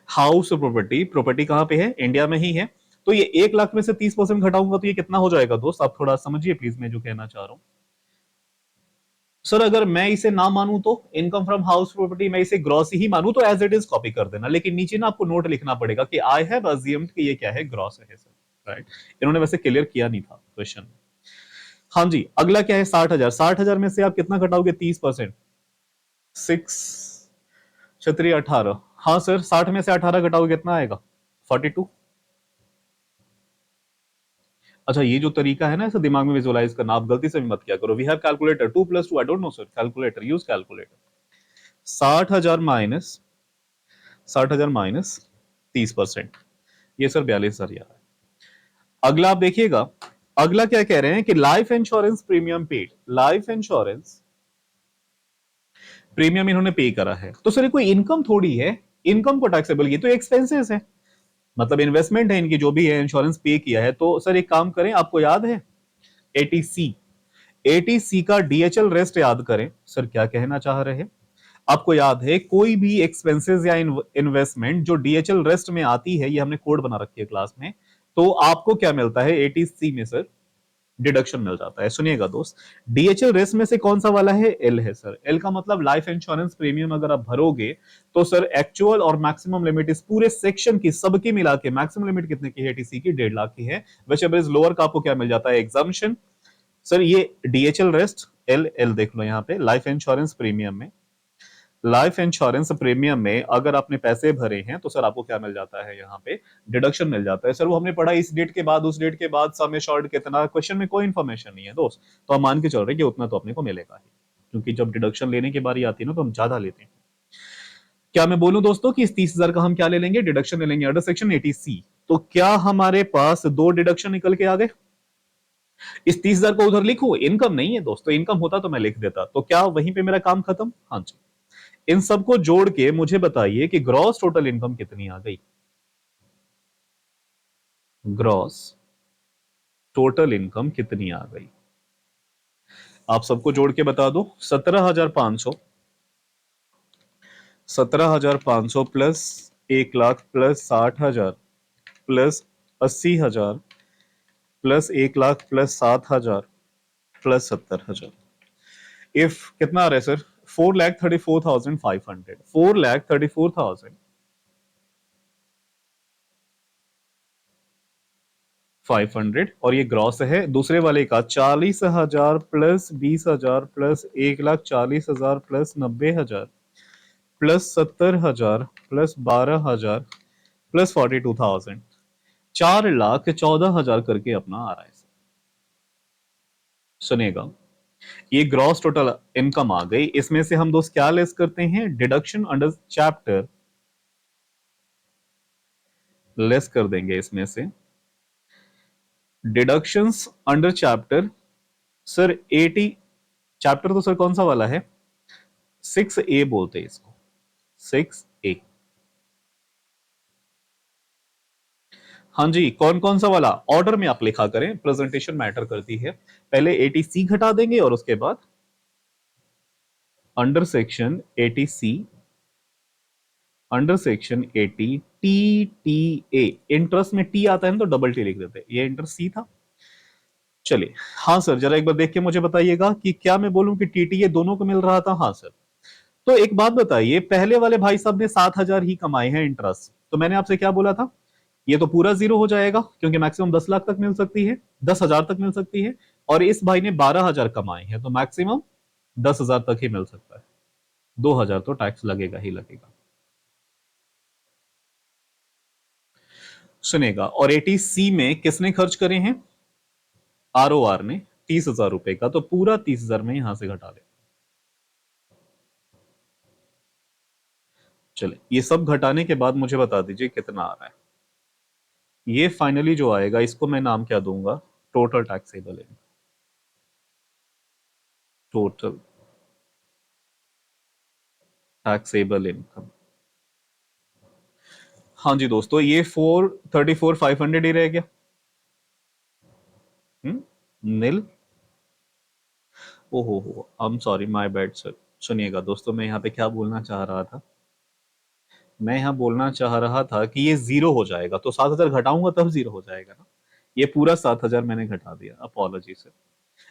A: house property, property कहां पे है, इंडिया में ही है। तो ये 1 लाख में से 30% घटाऊंगा तो ये कितना हो जाएगा दोस्त, आप थोड़ा समझिए प्लीज मैं जो कहना चाह रहा हूं। सर अगर मैं इसे ना मानूं तो, इनकम फ्रॉम हाउस प्रॉपर्टी मैं इसे ग्रॉस ही मानूं तो एज इट इज कॉपी कर देना, लेकिन नीचे ना आपको नोट लिखना पड़ेगा कि आई हैव अज्यूम्ड कि ये क्या है, ग्रॉस है सर, राइट। इन्होंने वैसे क्लियर किया नहीं था क्वेश्चन में। हाँ जी, अगला क्या है, 60,000। 60,000 में से आप कितना घटाओगे, 30%, 6 क्षत्रिय 18, हाँ सर 60 में से 18 घटाओगे कितना आएगा, 42। अच्छा ये जो तरीका है ना इसे दिमाग में विजुअलाइज करना, आप गलती से भी मत किया करो। We have calculator 2 + 2, I don't know sir, calculator, use calculator. 60,000 minus 30%, ये सर 42,000 है। अगला आप देखिएगा, अगला क्या कह रहे हैं कि life insurance premium paid, life insurance premium इन्होंने पे करा है, तो सर ये कोई इनकम थोड़ी है, इनकम को टैक्सेबल, ये तो एक्सपेंसेस है, मतलब इन्वेस्टमेंट है इनकी, जो भी है इंश्योरेंस पे किया है। तो सर एक काम करें, आपको याद है एटीसी, एटीसी का डीएचएल रेस्ट याद करें, सर क्या कहना चाह रहे हैं, आपको याद है कोई भी एक्सपेंसेस या इन्वेस्टमेंट जो डीएचएल रेस्ट में आती है, ये हमने कोड बना रखी है क्लास में, तो आपको क्या मिलता है एटीसी में सर, डिडक्शन मिल जाता है। सुनिएगा दोस्त, डीएचएल रेस्ट में से कौन सा वाला है, एल है सर। एल का मतलब लाइफ इंश्योरेंस प्रीमियम अगर आप भरोगे तो सर एक्चुअल और मैक्सिमम लिमिट इस पूरे सेक्शन की सबकी मिला के मैक्सिमम लिमिट कितने की है, टीसी की 1.5 लाख की है। विच एवर इज लोअर का आपको क्या मिल जाता है, एग्जाम्शन। सर ये डीएचएल रेस्ट, एल एल देख लो यहाँ पे, लाइफ इंश्योरेंस प्रीमियम में, लाइफ इंश्योरेंस प्रीमियम में अगर आपने पैसे भरे हैं तो सर आपको क्या मिल जाता है, यहाँ पे डिडक्शन मिल जाता है। सर वो हमने पढ़ा इस डेट के बाद, उस डेट के बाद, सम एश्योर्ड कितना, क्वेश्चन में कोई इन्फॉर्मेशन नहीं है दोस्त, तो हम मान के चल रहे हैं कि उतना तो अपने को मिलेगा ही, क्योंकि जब डिडक्शन लेने की बारी आती है ना तो हम ज्यादा लेते हैं। क्या मैं बोलूं दोस्तों कि इस 30,000 का हम क्या ले लेंगे, डिडक्शन ले लेंगे अंडर सेक्शन 80C। तो क्या हमारे पास 2 डिडक्शन निकल के आ गए, इस 30,000 को उधर लिखो, इनकम नहीं है दोस्तों, इनकम होता तो मैं लिख देता, तो क्या वहीं पे मेरा काम खत्म, हाँ जी। इन सबको जोड़ के मुझे बताइए कि ग्रॉस टोटल इनकम कितनी आ गई। ग्रॉस टोटल इनकम कितनी आ गई? आप सबको जोड़ के बता दो। 17,500, 17,500 plus 1 lakh plus 60,000 plus 80,000 plus 1 lakh plus 7,000 plus 70,000। If कितना आ रहा है सर? 4,34,500, 4,34,500। और ये ग्रॉस है। दूसरे वाले का 40,000 plus 20,000 plus 1,40,000 plus 90,000 plus 70,000 plus 12,000 plus 42,000, 4,14,000 करके अपना आ रहा है। सुनेगा, ये ग्रॉस टोटल इनकम आ गई। इसमें से हम दोस्त क्या लेस करते हैं? डिडक्शन अंडर चैप्टर लेस कर देंगे। इसमें से deductions under chapter, sir 80, chapter तो सर कौन सा वाला है? 6A बोलते हैं इसको, 6A। हाँ जी, कौन कौन सा वाला? ऑर्डर में आप लिखा करें, प्रेजेंटेशन मैटर करती है। पहले 80C घटा देंगे और उसके बाद under section 80C, under section 80 TTA। Interest में टी आता है ना तो डबल टी लिख देते हैं, ये इंटर सी था। चलिए, हाँ सर, जरा एक बार देख के मुझे बताइएगा कि क्या मैं बोलूं कि टीटीए दोनों को मिल रहा था? हाँ सर। तो एक बात बताइए, पहले वाले भाई साहब ने 7,000 ही कमाए हैं इंटरेस्ट, तो मैंने आपसे क्या बोला था? ये तो पूरा जीरो हो जाएगा क्योंकि मैक्सिमम 10 लाख तक मिल सकती है, 10,000 तक मिल सकती है। और इस भाई ने 12,000 कमाए हैं तो मैक्सिमम 10,000 तक ही मिल सकता है। 2,000 तो टैक्स लगेगा ही लगेगा। सुनेगा, और 80C में किसने खर्च करे हैं? ROR ने 30,000 रुपए का, तो पूरा 30,000 में यहां से घटा ले। चले, ये सब घटाने के बाद मुझे बता दीजिए कितना आ रहा है। ये फाइनली जो आएगा इसको मैं नाम क्या दूंगा? Total taxable income. Total taxable income. हाँ जी दोस्तों, ये 434,500 ही रह गया। नील। ओहो हो, I am sorry, my bad sir. सुनिएगा दोस्तों, मैं यहाँ पे क्या बोलना चाह रहा था? मैं यहाँ बोलना चाह रहा था कि ये जीरो हो जाएगा, तो 7,000 घटाऊंगा तब जीरो हो जाएगा ना। ये पूरा 7,000 मैंने घटा दिया, अपॉलॉजी सर।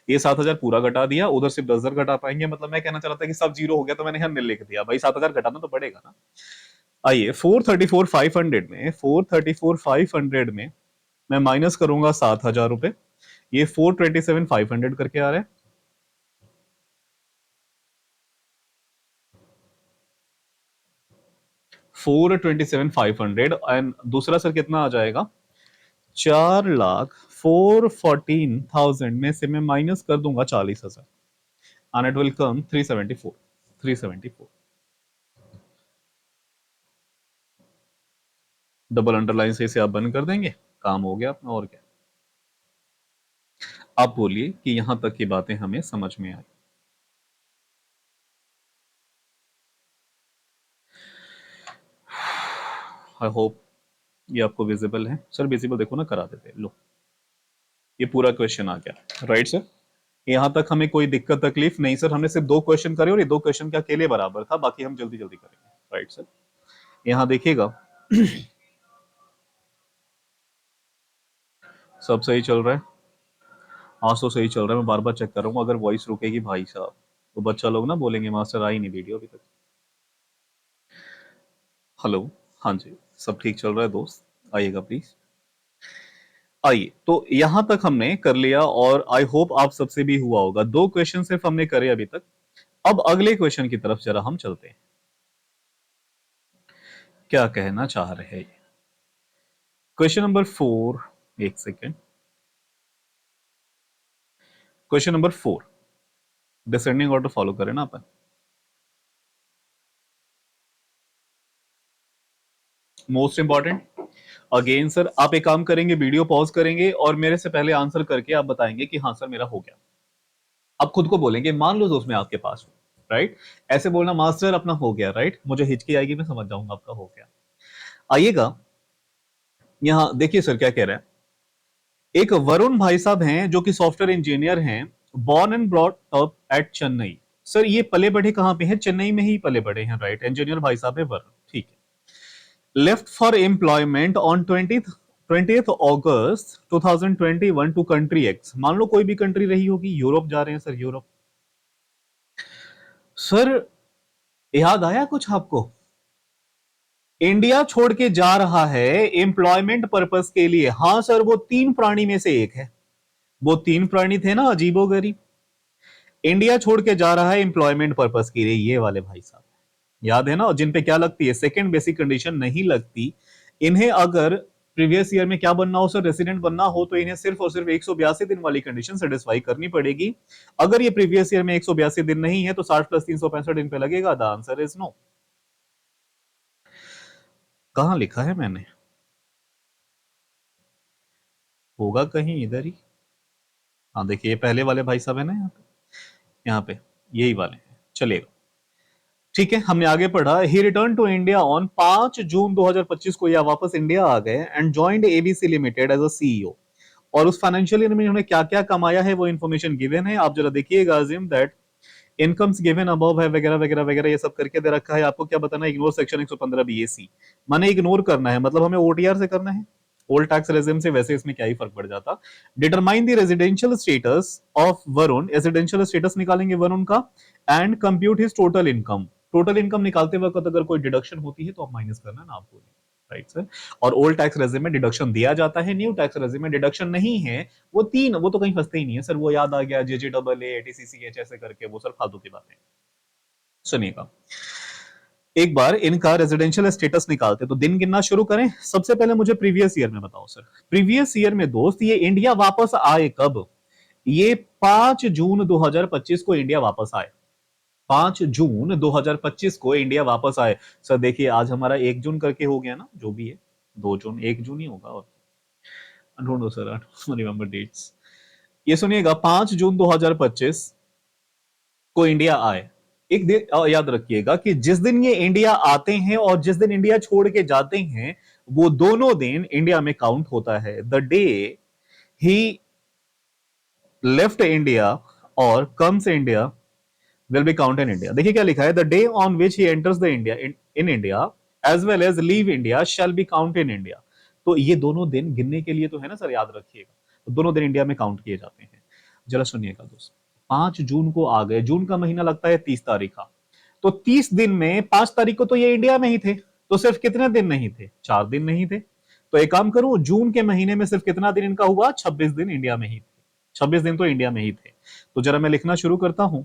A: ये 7,000 पूरा घटा दिया, उधर सिर्फ 10,000 घटा पाएंगे। मतलब मैं कहना चाह रहा था कि सब जीरो हो गया तो मैंने यहाँ नील लिख दिया। भाई 7,000 घटाना तो पड़ेगा ना। आइए, 434,500 में, 434,500 में मैं माइनस करूंगा 7,000 रुपए। ये 427,500 करके आ रहा है। 427,500 एंड दूसरा सर कितना आ जाएगा? 4,04,14,000 में से मैं माइनस कर दूंगा 40,000 and it will come 374, 374। Double underline से इसे आप बंद कर देंगे, काम हो गया अपना, और क्या। आप बोलिए कि यहां तक की बातें हमें समझ में आई। आई होप ये आपको विजिबल है। सर विजिबल देखो ना, करा देते लो। ये पूरा क्वेश्चन आ गया, राइट सर? यहां तक हमें कोई दिक्कत तकलीफ नहीं सर। हमने सिर्फ 2 क्वेश्चन करे और ये 2 क्वेश्चन के अकेले बराबर था, बाकी हम जल्दी जल्दी करेंगे, राइट सर? यहां देखिएगा, सब सही चल रहा है। हाँ, तो सही चल रहा है। मैं बार बार चेक कर रहा हूँ, अगर वॉइस रुकेगी भाई साहब तो बच्चा लोग ना बोलेंगे मास्टर आई नहीं वीडियो अभी तक। हेलो। हाँ जी, सब ठीक चल रहा है दोस्त, आइएगा प्लीज। आइए, तो यहां तक हमने कर लिया और आई होप आप सबसे भी हुआ होगा। 2 क्वेश्चन सिर्फ हमने करे अभी तक। अब अगले क्वेश्चन की तरफ जरा हम चलते हैं। क्या कहना चाह रहे हैं? क्वेश्चन नंबर 4, एक second. Question number 4, descending order follow करें ना अपन। Most important. अगेन सर, आप एक काम करेंगे, वीडियो पॉज करेंगे और मेरे से पहले आंसर करके आप बताएंगे कि हाँ सर मेरा हो गया। आप खुद को बोलेंगे, मान लो दोस्त मैं आपके पास हूं, राइट? ऐसे बोलना मास्टर अपना हो गया, राइट? मुझे हिचकी आएगी, मैं समझ जाऊंगा आपका हो गया। आइएगा, यहां देखिए सर क्या कह रहा है। एक वरुण भाई साहब हैं जो कि सॉफ्टवेयर इंजीनियर हैं, born and brought up at Chennai. Sir ये पले बढ़े कहां पे हैं? चेन्नई में ही पले बढ़े हैं, राइट। इंजीनियर भाई साहब है वरुण, ठीक है। Left for employment on 20th अगस्त 2021 टू कंट्री एक्स। मान लो कोई भी कंट्री रही होगी, यूरोप जा रहे हैं सर, यूरोप। सर याद आया कुछ आपको? इंडिया छोड़ के जा रहा है एम्प्लॉयमेंट पर्पस के लिए। हाँ सर, वो तीन प्राणी में से एक है। वो तीन प्राणी थे ना, अजीबोगरीब। इंडिया छोड़ के जा रहा है एम्प्लॉयमेंट पर्पस के लिए, ये वाले भाई साहब। याद है ना, जिन पे क्या लगती है? सेकंड बेसिक कंडीशन नहीं लगती। इन्हें अगर प्रीवियस ईयर में क्या बनना हो सर? रेसिडेंट बनना हो, तो इन्हें सिर्फ और सिर्फ 182 दिन वाली कंडीशन सेटिस्फाई करनी पड़ेगी। अगर ये प्रीवियस ईयर में 182 दिन नहीं है तो 60 प्लस 365 दिन पे लगेगा। The answer is no. कहां लिखा है मैंने? होगा कहीं इधर ही। हाँ देखिए, ये पहले वाले भाई साहब है ना, यहाँ पे यही वाले हैं, चलेगा। ठीक है, हमने आगे पढ़ा। He returned to India on 5 June 2025 को, या वापस इंडिया आ गए and joined ABC limited as a CEO. और उस फाइनेंशियल ईयर में उन्होंने क्या क्या कमाया है वो इन्फॉर्मेशन गिवन है। आप जरा देखिएगा, assume that incomes given above है, वगैरह वगैरह वगैरह, ये सब करके दे रखा है। आपको क्या बताना है? Ignore section 115 BAC. माने इग्नोर करना है, मतलब हमें ओटीआर से करना है, ओल्ड टैक्स रेजिम से। वैसे इसमें क्या ही फर्क पड़ जाता। Determine the residential status of Varun, residential status निकालेंगे वरुण का, and compute his total income. Total income निकालते वक्त अगर कोई डिडक्शन होती है तो आप माइनस करना ना, आपको, राइट सर। और ओल्ड टैक्स रेजिम में डिडक्शन दिया जाता है, न्यू टैक्स रेजिम में डिडक्शन नहीं है। वो तीन, वो तो कहीं फंसते ही नहीं है सर। वो याद आ गया, जेजे डबल ए, एटीसीसीएच ऐसे करके, वो सर फालतू की बातें। सुनिएगा, एक बार इनका रेजिडेंशियल स्टेटस निकालते तो दिन गिनना शुरू करें। सबसे पहले मुझे प्रीवियस ईयर में बताओ सर। प्रीवियस ईयर में दोस्त ये इंडिया वापस आए कब? ये 5 जून 2025 को इंडिया वापस आए। 5 जून 2025 को इंडिया वापस आए। सर देखिए, आज हमारा 1 जून करके हो गया ना, जो भी है, 2 जून, 1 जून ही होगा। और ढूंढो सर, रिमेंबर डेट्स। ये सुनिएगा, 5 जून 2025 को इंडिया आए। एक दिन याद रखिएगा कि जिस दिन ये इंडिया आते हैं और जिस दिन इंडिया छोड़ के जाते हैं, वो दोनों दिन इंडिया में काउंट होता है। The day he left India और comes India will be count in India. देखिए क्या लिखा है, the day on which he enters the India in India as well as leave India shall be count in India. तो ये दोनों दिन गिनने के लिए तो है ना सर, याद रखिएगा। तो दोनों दिन इंडिया में काउंट किए जाते हैं। जरा सुनिएगा दोस्त, 5 जून को आ गए, जून का महीना लगता है 30 तारीख का। तो 30 दिन में 5 तारीख को तो ये इंडिया में ही थे। तो सिर्फ कितने दिन नहीं थे? 4 दिन नहीं थे। तो एक काम करूं, जून के महीने में सिर्फ कितना दिन इनका हुआ? 26 दिन इंडिया में ही थे। 26 दिन तो इंडिया में ही थे। तो जरा मैं लिखना शुरू करता हूं।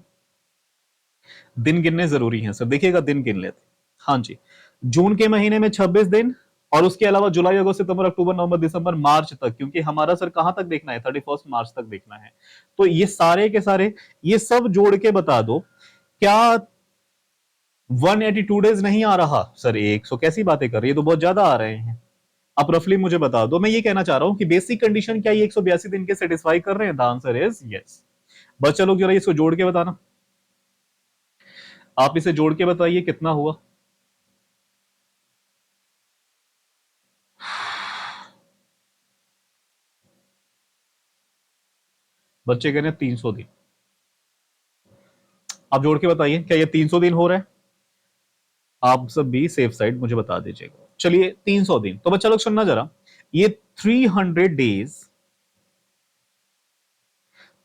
A: दिन गिनने जरूरी हैं सर, देखिएगा दिन गिन लेते। हाँ जी, जून के महीने में 26 दिन, और उसके अलावा जुलाई, अगस्त, सितंबर, अक्टूबर, नवंबर, दिसंबर, मार्च तक, क्योंकि हमारा सर कहां तक देखना है? 31 मार्च तक देखना है। तो ये सारे के सारे, ये सब जोड़ के बता दो, क्या 182 डेज नहीं आ रहा सर? 100 कैसी बातें कर रही है, तो बहुत ज्यादा आ रहे हैं। आप रफली मुझे बता दो। मैं ये कहना चाह रहा हूं कि बेसिक कंडीशन क्या ये 182 दिन के सेटिस्फाई कर रहे हैं? The answer is yes. बस चलो जरा इसको जोड़ के बताना। आप इसे जोड़ के बताइए कितना हुआ। बच्चे कह रहे हैं 300 दिन। आप जोड़ के बताइए, क्या ये 300 दिन हो रहा है? आप सब भी सेफ साइड मुझे बता दीजिएगा। चलिए 300 दिन। तो बच्चा लोग सुनना जरा, ये 300 डेज,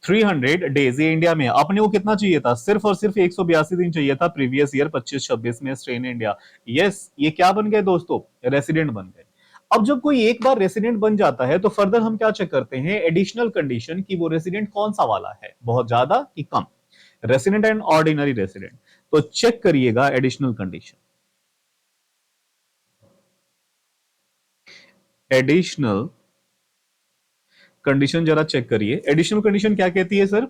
A: 300 डेज ये इंडिया में। अपने को कितना चाहिए था? सिर्फ और सिर्फ 182 दिन चाहिए था प्रीवियस ईयर 25-26 में स्ट्रे इन इंडिया। यस, ये क्या बन गए दोस्तों? रेसिडेंट बन गए। अब जब कोई एक बार रेसिडेंट बन जाता है तो फर्दर हम क्या चेक करते हैं? एडिशनल कंडीशन, की वो रेसिडेंट कौन सा वाला है, बहुत ज्यादा कि कम। Resident and ordinary resident. तो चेक करिएगा एडिशनल कंडीशन। एडिशनल कंडीशन जरा चेक करिए। एडिशनल कंडीशन क्या कहती है सर?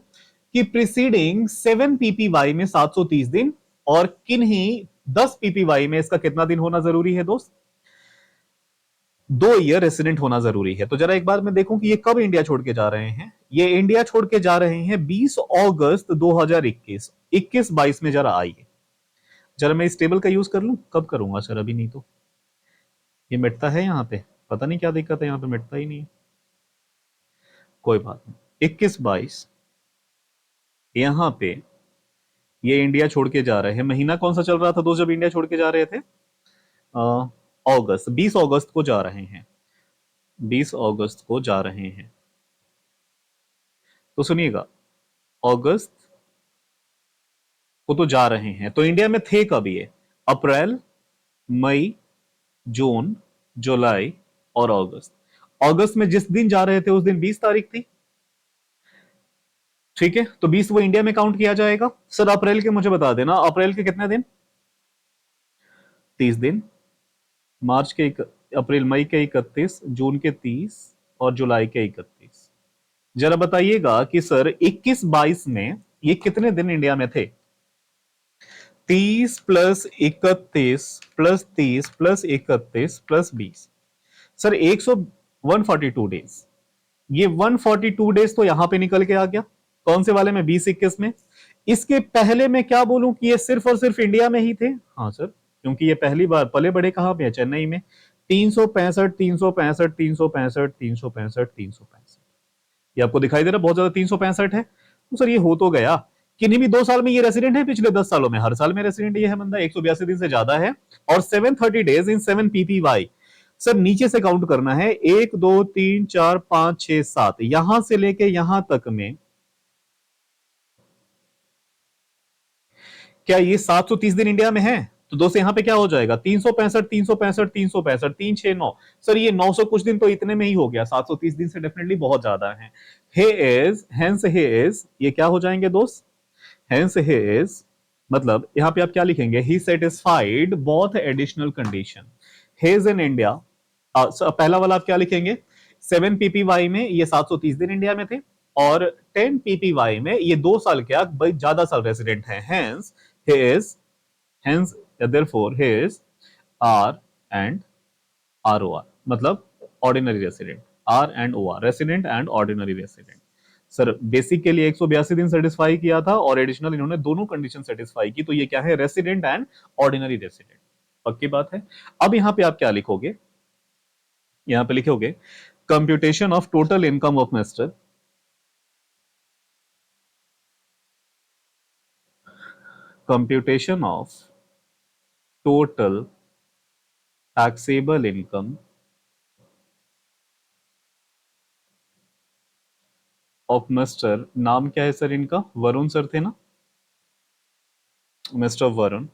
A: कि प्रीसीडिंग 7 पीपीवाई में 730 दिन, और किन्हीं 10 पीपीवाई में इसका कितना दिन होना जरूरी है दोस्त? 2 ईयर रेसिडेंट होना जरूरी है। तो जरा एक बार मैं देखूं कि ये कब इंडिया छोड़ के जा रहे हैं। ये इंडिया छोड़ के जा रहे हैं 20 अगस्त 2021, 21-22 में। जरा आइए, जरा मैं इस टेबल का यूज कर लूं। कब करूंगा सर? अभी नहीं तो। ये मिटता है यहाँ पे, पता नहीं क्या दिक्कत है, यहाँ पे मिटता ही नहीं है। कोई बात नहीं, 21-22 यहां पे ये इंडिया छोड़ के जा रहे हैं। महीना कौन सा चल रहा था दोस्त जब इंडिया छोड़ के जा रहे थे? अगस्त, 20 अगस्त को जा रहे हैं, 20 अगस्त को जा रहे हैं। तो सुनिएगा, अगस्त को तो जा रहे हैं, तो इंडिया में थे कब ये? अप्रैल, मई, जून, जुलाई और अगस्त। अगस्त में जिस दिन जा रहे थे उस दिन 20 तारीख थी, ठीक है, तो 20 वो इंडिया में काउंट किया जाएगा। सर अप्रैल के मुझे बता देना, अप्रैल के कितने दिन? 30 दिन। मार्च के अप्रैल मई के 31, जून के 30 और जुलाई के 31। जरा बताइएगा कि सर 21-22 में ये कितने दिन इंडिया में थे? 30 plus 31 plus 30 plus 31 plus 20, sir 142 days. ये 142 डेज तो यहां पे निकल के आ गया, कौन से वाले में? 20-21 में। इसके पहले मैं क्या बोलूं कि ये सिर्फ और सिर्फ इंडिया में ही थे? हाँ सर, क्योंकि ये पहली बार पले बड़े कहां पे है? चेन्नई में। 365, 365, 365, 365, 365, ये आपको दिखाई दे रहा है बहुत ज्यादा 365 है। तो सर ये हो तो गया, किन्हीं भी 2 साल में ये रेसिडेंट है, पिछले 10 सालों में हर साल में रेसिडेंट ये है बंदा, 182 दिन से ज्यादा है। और 730 डेज इन 7 PPY। सर नीचे से काउंट करना है, 1 2 3 4 5 6 7, यहां से लेके यहां तक में क्या ये 730 दिन इंडिया में है? तो दोस्तों यहां पे क्या हो जाएगा? 365, 365, 365, 369। सर ये 900 कुछ दिन तो इतने में ही हो गया, 730 दिन से डेफिनेटली बहुत ज्यादा है। हे इज, हेंस हे इज, ये क्या हो जाएंगे दोस्त? हेंस हे इज मतलब यहां पे आप क्या लिखेंगे? He satisfied both additional condition. Has in India, पहला वाला आप क्या लिखेंगे? 7 PPY में ये 730 दिन इंडिया में थे, और 10 PPY में ये 2 साल क्या भाई ज्यादा साल रेसिडेंट है। Hence his, hence therefore his R and ROR, मतलब ordinary resident. R and O R, resident and ordinary resident. Sir basic के लिए 182 दिन सेटिस्फाई किया था, और एडिशनल इन्होंने दोनों कंडीशन सेटिस्फाई की, तो ये क्या है? Resident and ordinary resident. पक्की बात है। अब यहां पे आप क्या लिखोगे? यहां पे लिखोगे computation of total income of mister, computation of total taxable income of mister, नाम क्या है सर इनका? वरुण सर थे ना? Mister Varun.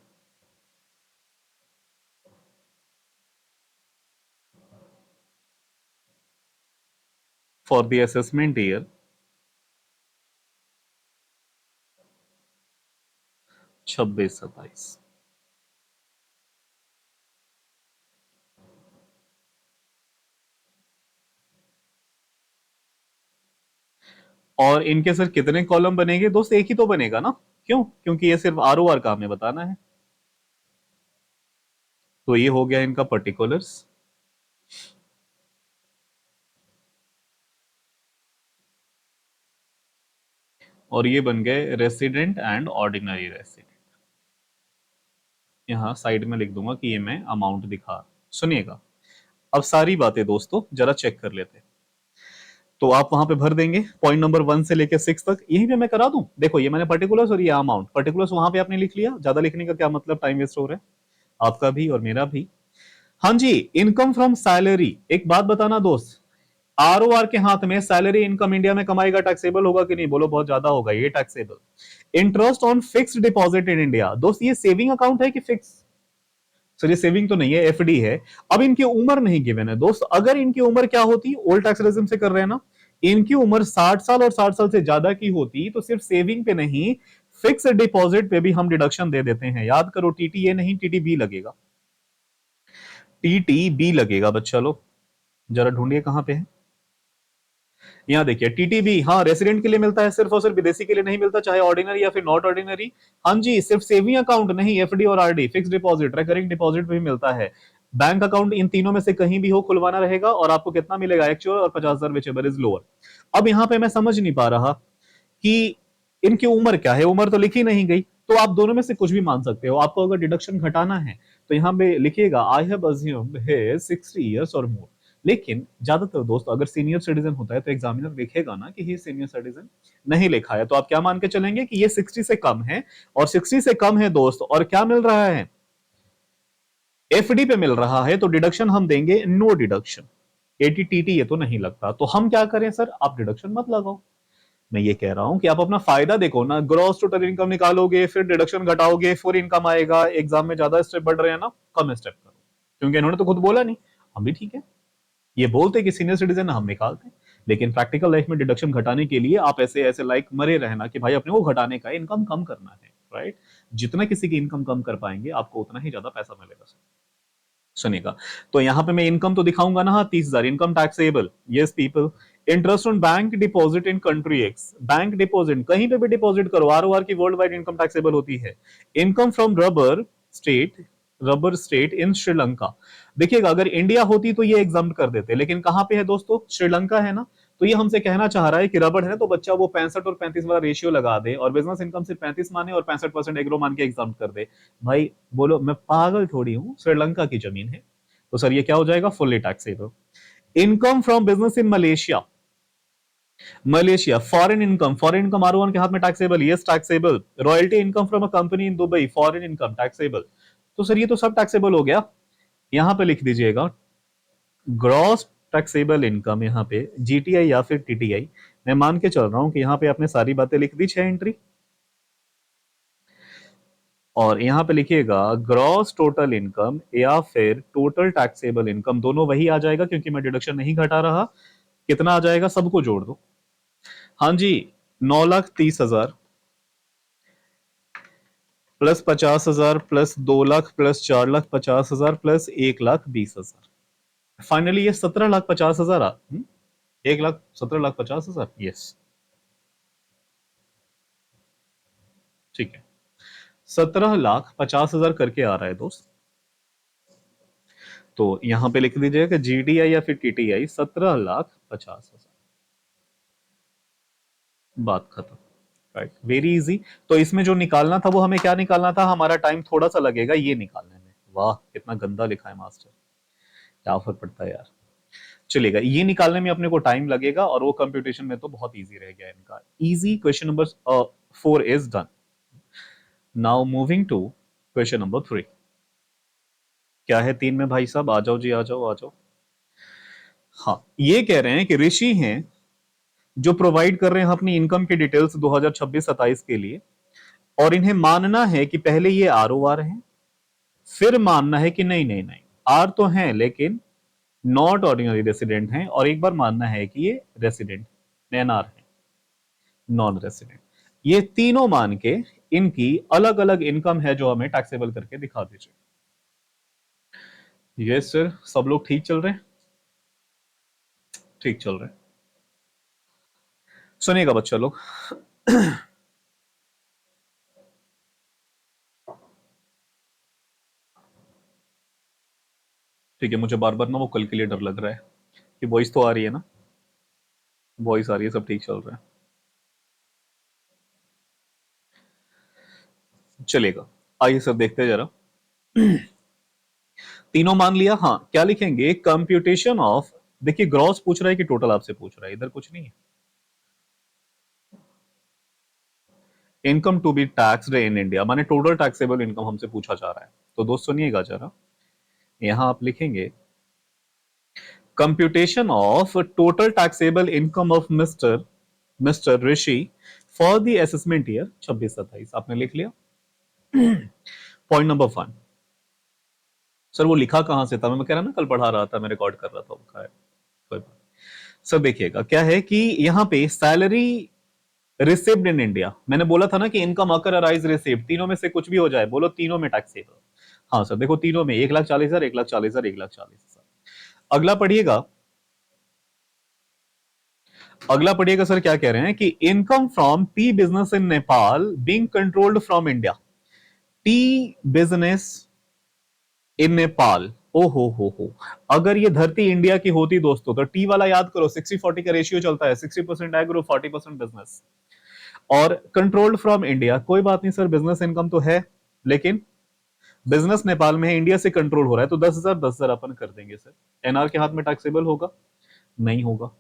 A: For the assessment year 26-27। और इनके सर कितने कॉलम बनेंगे दोस्त? एक ही तो बनेगा ना, क्यों? क्योंकि ये सिर्फ आर ओ आर का हमें बताना है। तो ये हो गया इनका पर्टिकुलर्स, और ये बन गए रेसिडेंट एंड ऑर्डिनरी रेसिडेंट। यहां साइड में लिख दूंगा कि ये मैं अमाउंट दिखा। सुनिएगा, अब सारी बातें दोस्तों जरा चेक कर लेते हैं। तो आप वहां पे भर देंगे पॉइंट नंबर 1 से लेकर 6 तक, यहीं पे मैं करा दूं। देखो ये मैंने पर्टिकुलर्स और ये अमाउंट, पर्टिकुलर्स वहां पे आपने लिख लिया, ज्यादा लिखने का क्या मतलब, टाइम वेस्ट हो रहा है आपका भी और मेरा भी। हाँ जी, इनकम फ्रॉम सैलरी। एक बात बताना दोस्त, आरओआर के हाथ में सैलरी इनकम इंडिया में कमाएगा, टैक्सेबल होगा कि नहीं? बोलो बहुत ज्यादा होगा ये taxable. Interest on fixed deposit in India, दोस्त ये सेविंग अकाउंट है कि फिक्स? सर ये सेविंग तो नहीं है, एफडी है। अब इनकी उम्र नहीं गिवन है दोस्त, अगर इनकी उम्र क्या होती, ओल्ड टैक्स रेजिम से कर रहे हैं ना, इनकी उम्र 60 साल और 60 साल से ज्यादा की होती तो सिर्फ सेविंग पे नहीं, फिक्स डिपॉजिट पे भी हम डिडक्शन दे देते हैं। याद करो, टीटी ए नहीं, टीटी बी लगेगा, टीटी बी लगेगा बच्चा लोग। जरा ढूंढिए कहां पे है। यहाँ देखिए टीटीबी, हाँ रेसिडेंट के लिए मिलता है सिर्फ और सिर्फ, विदेशी के लिए नहीं मिलता, चाहे ऑर्डिनरी या फिर नॉट ऑर्डिनरी। हाँ जी, सिर्फ सेविंग अकाउंट नहीं, एफडी और RD, fix deposit, recurring deposit भी मिलता है। बैंक अकाउंट इन तीनों में से कहीं भी हो खुलवाना रहेगा, और आपको कितना मिलेगा? एक्चुअल और 50,000 विचेवर इज लोअर। अब यहाँ पे मैं समझ नहीं पा रहा कि इनकी उम्र क्या है, उम्र तो लिखी नहीं गई, तो आप दोनों में से कुछ भी मान सकते हो। आपको अगर डिडक्शन घटाना है तो यहाँ पे लिखिएगा I have assumed his 60 years और मोर, लेकिन ज्यादातर दोस्त अगर सीनियर सिटीजन होता है तो एग्जामिनर देखेगा ना कि ये सीनियर सिटीजन नहीं लिखा है, तो आप क्या मान के चलेंगे कि ये 60 से कम है, और 60 से कम है दोस्त, और क्या मिल रहा है, एफडी पे मिल रहा है, तो डिडक्शन हम देंगे नो डिडक्शन। एटीटीटी ये तो नहीं लगता, तो हम क्या करें सर, आप डिडक्शन मत लगाओ। मैं ये कह रहा हूं कि आप अपना फायदा देखो ना, ग्रॉस टोटल इनकम निकालोगे, फिर डिडक्शन घटाओगे, फिर इनकम आएगा। एग्जाम में ज्यादा स्टेप बढ़ रहे हैं ना, कम स्टेप करो, क्योंकि इन्होंने तो खुद बोला नहीं, हम भी ठीक है ये बोलते कि सीनियर सिटीजन हम निकालते हैं, लेकिन प्रैक्टिकल लाइफ में डिडक्शन घटाने के लिए आप ऐसे ऐसे लाइक मरे रहना कि भाई अपने को घटाने का, इनकम कम करना है, राइट। जितना किसी की इनकम कम कर पाएंगे आपको उतना ही ज्यादा पैसा मिलेगा सर। सुनेगा, तो यहां पे मैं इनकम तो दिखाऊंगा ना, हाँ 30,000 income taxable, yes people. Interest on bank deposit in country x, bank deposit कहीं पे भी डिपॉजिट करो, आरओआर की वर्ल्ड वाइड इनकम टैक्सेबल होती है। Income from state rubber state in Sri Lanka, देखिएगा अगर इंडिया होती तो ये एग्जाम कर देते, लेकिन कहां पे है दोस्तों, श्रीलंका है ना, तो ये हमसे कहना चाह रहा है कि रबड़ है ना, तो बच्चा वो 65 और 35 वाला रेशियो लगा दे, और बिजनेस इनकम सिर्फ 35 माने और 65% एग्रो मान के एग्जाम कर दे। भाई बोलो मैं पागल थोड़ी हूं, श्रीलंका की जमीन है, तो सर ये क्या हो जाएगा, fully taxable. Income from business in Malaysia, Malaysia foreign income R के हाथ में taxable, yes taxable. Royalty income from a company in Dubai, foreign income taxable. तो सर ये तो सब टैक्सेबल हो गया। यहां पे लिख दीजिएगा ग्रॉस टैक्सेबल इनकम, यहां पे जीटीआई या फिर टीटीआई, मैं मान के चल रहा हूं कि यहां पे आपने सारी बातें लिख दी, 6 एंट्री, और यहां पे लिखिएगा ग्रॉस टोटल इनकम या फिर टोटल टैक्सेबल इनकम, दोनों वही आ जाएगा क्योंकि मैं डिडक्शन नहीं घटा रहा। कितना आ जाएगा, सबको जोड़ दो। हाँ जी, 9,30,000 plus 50,000 plus 2 lakh plus 4,50,000 plus 1,20,000, finally ये 17,50,000 1,17,50,000, यस ठीक है, 17,50,000 करके आ रहा है दोस्त। तो यहां पे लिख दीजिएगा कि जीडीआई या फिर टीटीआई 17,50,000, बात खत्म, राइट, वेरी इजी। तो इसमें जो निकालना था वो हमें क्या निकालना था, हमारा टाइम थोड़ा सा लगेगा ये निकालने में। वाह कितना गंदा लिखा है मास्टर, क्या फर्क पड़ता है यार, चलेगा, ये निकालने में अपने को टाइम लगेगा, और वो कंप्यूटेशन में तो बहुत इजी रह गया इनका। Easy question number 4 is done. Now moving to question number 3। क्या है 3 में भाई साहब, आ जाओ जी, आ जाओ आ जाओ। हाँ ये कह रहे हैं कि ऋषि हैं जो प्रोवाइड कर रहे हैं अपनी इनकम की डिटेल्स 2026-27 के लिए, और इन्हें मानना है कि पहले ये आरओआर है, फिर मानना है कि नहीं नहीं नहीं, आर तो है लेकिन नॉट ऑर्डिनरी रेसिडेंट हैं, और एक बार मानना है कि ये रेसिडेंट एनआर है, नॉन रेसिडेंट। ये तीनों मान के इनकी अलग अलग इनकम है जो हमें टैक्सेबल करके दिखा दीजिए। ये सर सब लोग ठीक चल रहे हैं, ठीक चल रहे हैं, सुनिएगा बच्चा लोग। ठीक है, मुझे बार बार ना वो कल के लिए डर लग रहा है कि वॉइस तो आ रही है ना, वॉइस आ रही है, सब ठीक चल रहा है, चलेगा। आइए सर देखते हैं जरा। तीनों मान लिया, हाँ क्या लिखेंगे, कंप्यूटेशन ऑफ, देखिए ग्रॉस पूछ रहा है कि टोटल आपसे पूछ रहा है, इधर कुछ नहीं है। Income to be taxed in India माने टोटल टैक्सेबल इनकम हमसे पूछा जा रहा है, तो दोस्त सुनिएगा जरा, यहां आप लिखेंगे computation of total taxable income of mister mister Rishi for the assessment year 26-27, आपने लिख लिया। पॉइंट नंबर 1, सर वो लिखा कहां से था, मैं कह रहा ना कल पढ़ा रहा था, मैं रिकॉर्ड कर रहा था, कोई बात। सर देखिएगा क्या है कि यहां पे सैलरी रिसिव्ड इन इंडिया, मैंने बोला था ना कि इनकम अकर अराइज रिसिव्ड, तीनों में से कुछ भी हो जाए, बोलो तीनों में टैक्सेबल। हाँ सर देखो तीनों में 1,40,000 1,40,000 1,40,000। अगला पढ़िएगा, अगला पढ़िएगा सर क्या कह रहे हैं कि income from tea business in Nepal being controlled from India, tea business in Nepal, ओ हो, अगर ये धरती इंडिया की होती दोस्तों, तो टी वाला याद करो, 60-40 का रेशियो चलता है, 60% एग्रो 40% बिजनेस, और कंट्रोल्ड फ्रॉम इंडिया, कोई बात नहीं सर, बिजनेस इनकम तो है, लेकिन बिजनेस नेपाल में है, इंडिया से कंट्रोल हो रहा है, तो 10,000 अपन कर देंगे सर। एनआर के हाथ में टैक्सेबल होगा? नहीं होगा।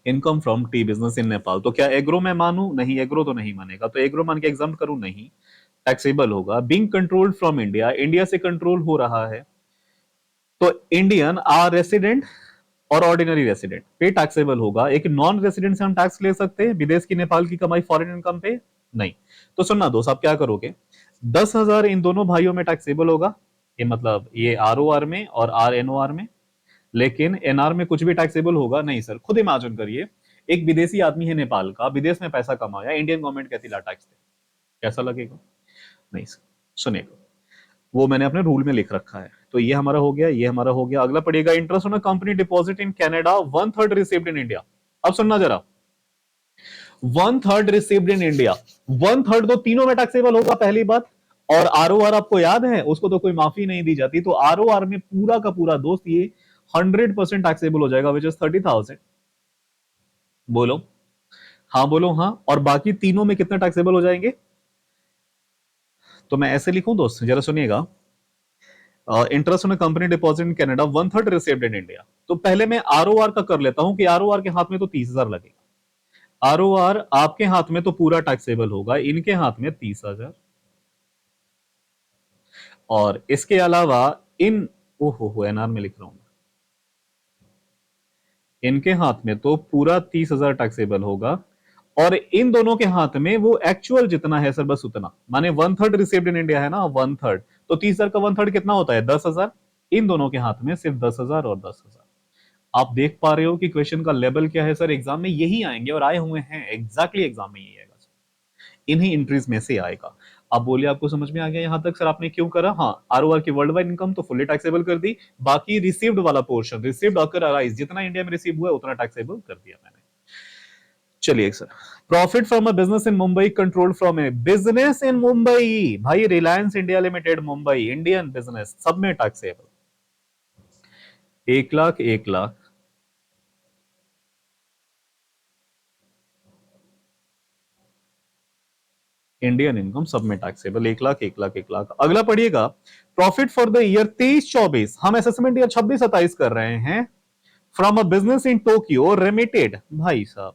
A: Income from tea business in Nepal, तो क्या एग्रो में मानू? नहीं, एग्रो तो नहीं मानेगा, तो एग्रो मान के एग्जाम करूं? नहीं, टैक्सेबल होगा। Being controlled from India, India से कंट्रोल हो रहा है, तो इंडियन आर रेसिडेंट और ऑर्डिनरी रेसिडेंट पे टैक्सेबल होगा। एक नॉन रेसिडेंट से हम टैक्स ले सकते हैं विदेश की नेपाल की कमाई फॉरेन इनकम पे? नहीं। तो सुनना दोस्त, आप क्या करोगे, 10,000 इन दोनों भाइयों में टैक्सेबल होगा, ये मतलब ये आरओआर में और आर एनओआर में, लेकिन एनआर में कुछ भी टैक्सेबल होगा नहीं सर। खुद इमेजिन करिए, एक विदेशी आदमी है नेपाल का, विदेश में पैसा कमाया, इंडियन गवर्नमेंट कहती ला टैक्स दे, कैसा लगेगा? नहीं सर। सुनेगा, वो मैंने अपने रूल में लिख रखा है। तो ये हमारा हो गया, ये हमारा हो गया। अगला पड़ेगा, interest on a company deposit in Canada 1/3 received in India. अब सुनना जरा, 1/3 रिसीव्ड इन इंडिया, 1/3 तो तीनों में टैक्सेबल होगा, पहली बात। और आरओआर आपको याद है, उसको तो कोई माफी नहीं दी जाती, तो आरओआर में पूरा का पूरा दोस्त ये 100% टैक्सेबल हो जाएगा, विच इज 30,000। बोलो हाँ, बोलो हाँ। और बाकी तीनों में कितने टैक्सेबल हो जाएंगे? तो मैं ऐसे लिखूं दोस्त, जरा सुनिएगा, interest on company deposit in Canada 1/3 received in India. तो पहले मैं आरओआर का कर लेता हूं कि आरओआर के हाथ में तो 30,000 लगेगा। आरओआर आपके हाथ में तो पूरा टैक्सेबल होगा, इनके हाथ में 30,000। और इसके अलावा इन, ओहो एनआर में लिख रहा हूं, इनके हाथ में तो पूरा 30,000 टैक्सेबल होगा, और इन दोनों के हाथ में वो एक्चुअल जितना है सर, बस उतना, माने 1/3 रिसीव्ड इन इंडिया है ना, 1/3, तो 30,000 का 1/3 कितना होता है? 10,000। इन दोनों के हाथ में सिर्फ 10,000 और 10,000। आप देख पा रहे हो कि क्वेश्चन का लेवल क्या है सर, एग्जाम में यही आएंगे और आए हुए हैं, एग्जैक्टली एग्जाम में यही आएगा सर, इन्हीं एंट्रीज में से आएगा। आप बोलिए, आपको समझ में आ गया यहां तक? सर आपने क्यों करा? हाँ, आरओआर की वर्ल्ड वाइड इनकम तो फुल्ली टैक्सेबल कर दी, बाकी रिसीव्ड वाला पोर्शन, रिसीव्ड अकर अराइज, जितना इंडिया में रिसीव हुआ उतना टैक्सेबल कर दिया मैंने। चलिए sir, profit from a business in Mumbai control from a business in Mumbai, भाई Reliance India Limited Mumbai, Indian business, सब में taxable. 1 lakh, 1 lakh, Indian income सब में टैक्सेबल, 1 लाख, 1 लाख, 1 लाख। अगला पढ़िएगा, प्रॉफिट फॉर द ईयर 23-24, हम असेसमेंट ईयर 26-27 कर रहे हैं, from a business in Tokyo remitted. भाई साहब,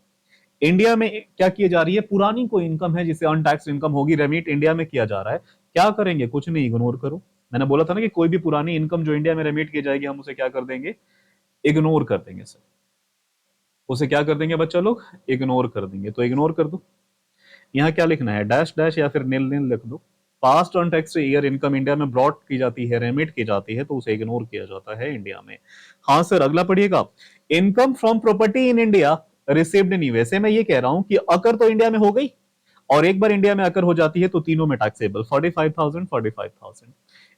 A: इंडिया में क्या किए जा रही है, पुरानी कोई इनकम है जिसे अनटैक्स इनकम होगी, रेमिट इंडिया में किया जा रहा है। क्या करेंगे? कुछ नहीं, इग्नोर करो। मैंने बोला था ना कि कोई भी पुरानी इनकम जो इंडिया में रेमिट की जाएगी, हम उसे क्या कर देंगे? इग्नोर कर देंगे सर। उसे क्या कर देंगे बच्चा लोग? इग्नोर कर देंगे। तो इग्नोर कर दो। यहाँ क्या लिखना है? डैश डैश या फिर नील नील लिख दो। Past on tax year income India में ब्रॉड की जाती है, रेमिट की जाती है, तो उसे इग्नोर किया जाता है इंडिया में। हाँ सर, अगला पढ़िएगा, income from property in India received in USA. मैं ये कह रहा हूं कि अकर तो इंडिया में हो गई, और एक बार इंडिया में अकर हो जाती है तो तीनों में टैक्सेबल, 45,000, 45,000।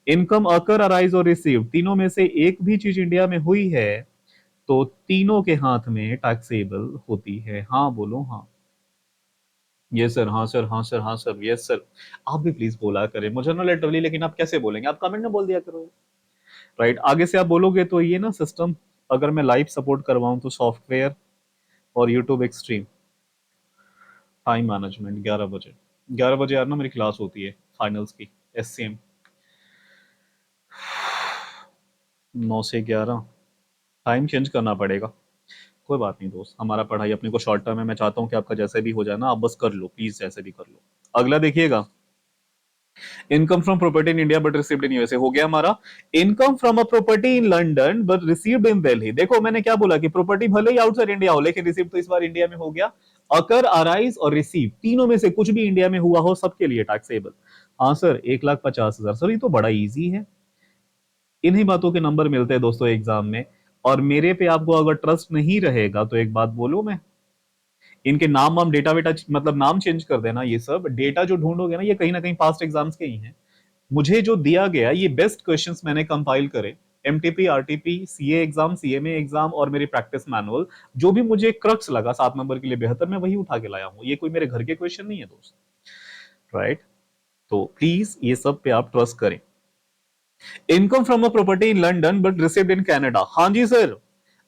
A: इनकम अकर, अराइज और रिसीव, तीनों में से एक भी चीज इंडिया में हुई है तो तीनों के हाथ में टैक्सेबल होती है। हाँ बोलो हाँ। यस सर, हाँ सर, हाँ सर, हाँ सर, यस सर। आप भी प्लीज बोला करें, मुझे ना लिटरली, लेकिन आप कैसे बोलेंगे? आप कमेंट में बोल दिया करो। राइट, आगे से आप बोलोगे तो ये ना सिस्टम, अगर मैं लाइव सपोर्ट करवाऊं तो सॉफ्टवेयर और यूट्यूब एक्सट्रीम। टाइम मैनेजमेंट 11 बजे, 11 बजे यार ना मेरी क्लास होती है फाइनल्स की, एससीएम, 9 से 11। टाइम चेंज करना पड़ेगा। कोई बात नहीं दोस्त, हमारा पढ़ाई अपने को शॉर्ट टर्म है, मैं चाहता हूँ कि आपका जैसे भी हो जाए ना, आप बस कर लो प्लीज, जैसे भी कर लो। अगला देखिएगा, income from property in India but received in USA, हो गया हमारा। Income from a property in London but received in Delhi. देखो मैंने क्या बोला कि प्रॉपर्टी भले ही आउटसाइड इंडिया हो, लेकिन रिसीव तो इस बार इंडिया में हो गया। अकर, अराइज और रिसीव, तीनों में से कुछ भी इंडिया में हुआ हो, सबके लिए टैक्सेबल। हाँ सर, 1,50,000। सर ये तो बड़ा इजी है, इन्हीं बातों के नंबर मिलते हैं दोस्तों एग्जाम में। और मेरे पे आपको अगर ट्रस्ट नहीं रहेगा तो एक बात बोलो, मैं इनके नाम वाम डेटा वेटा मतलब नाम चेंज कर देना, ये सब डेटा जो ढूंढोगे ना, ये कहीं ना कहीं पास्ट एग्जाम्स के ही हैं। मुझे जो दिया गया ये बेस्ट क्वेश्चंस मैंने कंपाइल करे, MTP, RTP, CA exam, CMA exam और मेरी प्रैक्टिस मैनुअल, जो भी मुझे क्रक्स लगा 7 नंबर के लिए बेहतर, मैं वही उठा के लाया हूं। ये कोई मेरे घर के क्वेश्चन नहीं है दोस्त, राइट? तो प्लीज ये सब पे आप ट्रस्ट करें। Income from a property in London but received in Canada. हाँ जी सर,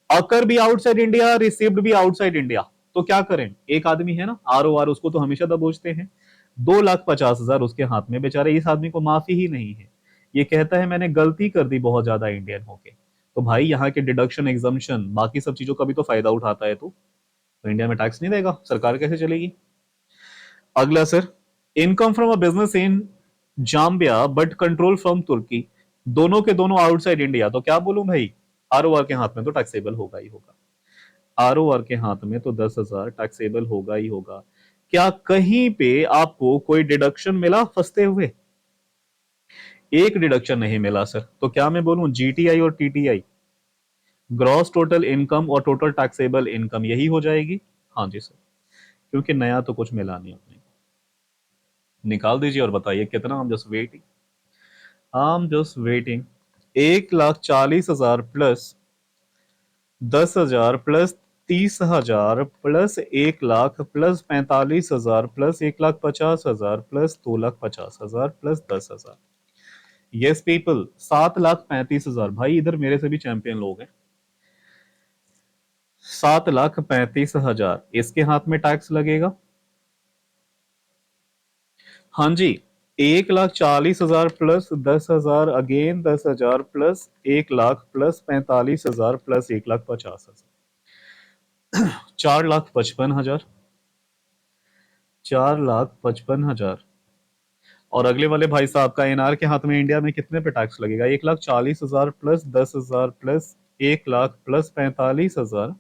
A: अकर भी आउटसाइड इंडिया, रिसीव्ड भी आउटसाइड इंडिया, तो क्या करें? एक आदमी है ना आर ओ आर, उसको तो हमेशा दबोचते हैं। 2,50,000 उसके हाथ में, बेचारे इस आदमी को माफी ही नहीं है। ये कहता है मैंने गलती कर दी बहुत ज्यादा इंडियन होके। तो भाई यहाँ के डिडक्शन एग्जम्पशन बाकी सब चीजों का भी तो फायदा उठाता है तो इंडिया में टैक्स नहीं देगा, सरकार कैसे चलेगी? अगला sir, income from a business in Zambia but control from Turkey, दोनों के दोनों आउटसाइड इंडिया, तो क्या बोलूं भाई, आरओआर के हाथ में तो टैक्सेबल होगा ही होगा। आरओआर के हाथ में तो 10,000 टैक्सेबल होगा ही होगा। क्या कहीं पे आपको कोई डिडक्शन मिला फंसते हुए? एक डिडक्शन नहीं मिला सर। तो क्या मैं बोलूं जीटीआई और टीटीआई, ग्रॉस टोटल इनकम और टोटल टैक्सेबल इनकम, यही हो जाएगी? हाँ जी सर, क्योंकि नया तो कुछ मिला नहीं अपने को। निकाल दीजिए और बताइए कितना। हम जस्ट वेटिंग, हम just waiting. 1,40,000 plus 10,000 plus 30,000 plus 1,00,000 plus 45,000 plus 1,50,000 plus 2,50,000 plus 10,000। Yes people, 7,35,000। भाई इधर मेरे से भी चैंपियन लोग हैं। 7,35,000 इसके हाथ में टैक्स लगेगा। हाँ जी, 1,40,000 plus 10,000 again 10,000 plus 1,00,000 plus 45,000 plus 1,50,000, 4,55,000, 4,55,000। और अगले वाले भाई साहब का एनआर के हाथ में इंडिया में कितने पे टैक्स लगेगा? 1,40,000 plus 10,000 plus 1,00,000 plus 45,000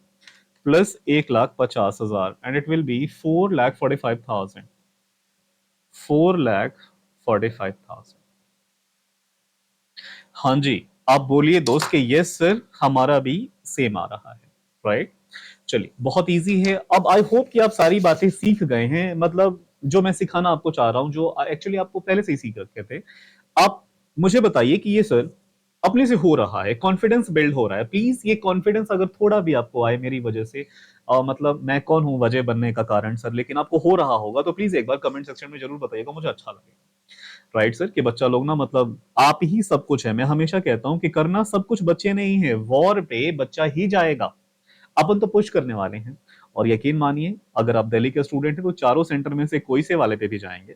A: plus 1,50,000 and it will be 4,45,000, 4,45,000। हाँ जी, आप बोलिए दोस्त कि यस सर हमारा भी सेम आ रहा है, राइट? चलिए, बहुत इजी है। अब आई होप कि आप सारी बातें सीख गए हैं, मतलब जो मैं सिखाना आपको चाह रहा हूं, जो एक्चुअली आपको पहले से ही सीख रखे थे। आप मुझे बताइए कि ये सर अपने से हो रहा है, कॉन्फिडेंस बिल्ड हो रहा है। प्लीज ये कॉन्फिडेंस अगर थोड़ा भी आपको आए मेरी वजह से, मतलब मैं कौन हूं वजह बनने का कारण सर, लेकिन आपको हो रहा होगा तो प्लीज एक बार कमेंट सेक्शन में जरूर बताइएगा, मुझे अच्छा लगेगा। राइट सर, कि बच्चा लोग ना, मतलब आप ही सब कुछ है। मैं हमेशा कहता हूं कि करना सब कुछ बच्चे नहीं है, वॉर पे बच्चा ही जाएगा। अपन तो पुश करने वाले हैं। और यकीन मानिए, अगर आप दिल्ली के स्टूडेंट हैं तो चारों सेंटर में से कोई से वाले पे भी जाएंगे।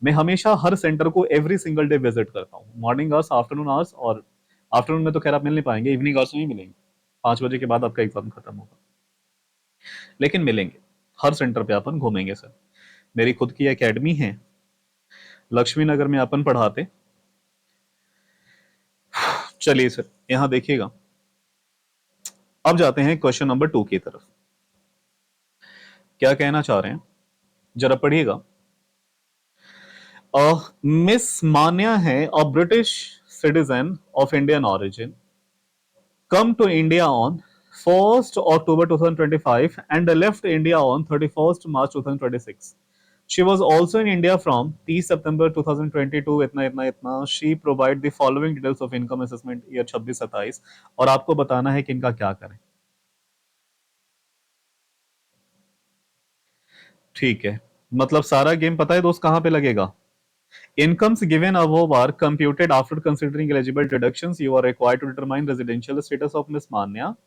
A: मैं हमेशा हर सेंटर को एवरी सिंगल डे विजिट करता हूँ, मॉर्निंग आवर्स, आफ्टरनून आवर्स, और आफ्टरनून में तो खैर आप मिल नहीं पाएंगे, इवनिंग आवर्स में ही मिलेंगे। 5 बजे के बाद आपका एग्जाम खत्म होगा, लेकिन मिलेंगे। हर सेंटर पे अपन घूमेंगे सर। मेरी खुद की एकेडमी है, लक्ष्मी नगर में अपन पढ़ाते। चलिए सर, यहां देखिएगा। अब जाते हैं क्वेश्चन नंबर 2 की तरफ। क्या कहना चाह रहे हैं, जरा पढ़िएगा। मिस मान्या है a British citizen of Indian origin, come to India on 1st October 2025 and left India on 31st March 2026. She was also in India from 30 September 2022 इतना इतना इतना। She provide the following details of income assessment year 26-27, और आपको बताना है कि इनका क्या करें। ठीक है, मतलब सारा गेम पता है दोस्त कहां पे लगेगा। Incomes given above are computed after considering eligible deductions. You are required to determine residential status of Miss Manya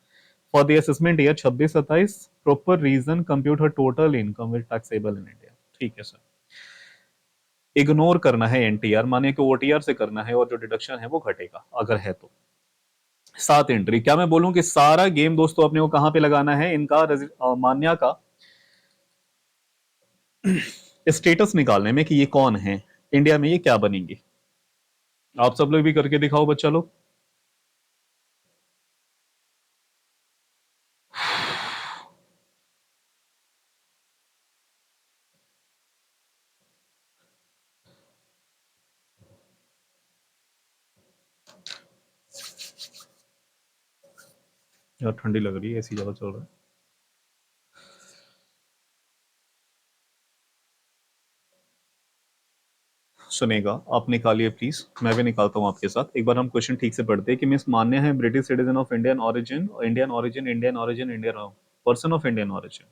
A: for the assessment year 26-27. Proper reason compute her total income with taxable in India. ठीक है sir, ignore करना है एनटीआर, माने कि OTR से करना है, और जो डिडक्शन है वो घटेगा अगर है तो। 7 एंट्री, क्या मैं बोलूं कि सारा गेम दोस्तों अपने को कहां पे लगाना है, इनका मान्या का स्टेटस निकालने में कि ये कौन है, इंडिया में ये क्या बनेंगे। आप सब लोग भी करके दिखाओ बच्चा लोग। यार ठंडी लग रही है, ऐसी ज्यादा चल रहा है। सुनेगा, आप निकालिए प्लीज, मैं भी निकालता हूं आपके साथ। एक बार हम क्वेश्चन ठीक से पढ़ते हैं कि मिस मान्या है British citizen of Indian origin, Indian origin, Indian origin, Indian person of Indian origin,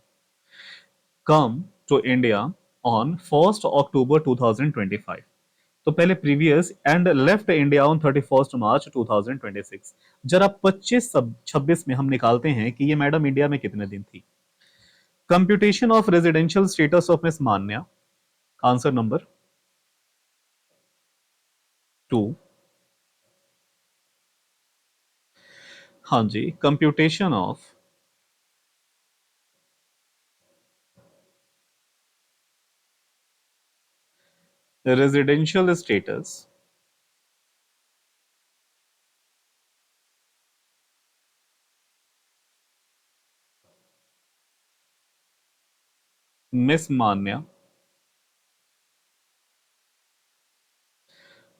A: come to India on 1 October 2025। तो पहले previous and left India on 31 March 2026। जरा 25-26 में हम निकालते हैं कि ये मैडम इंडिया में कितने दिन थी। Computation of residential status of miss Manya answer number 2। हाँ जी, computation of residential status miss Manya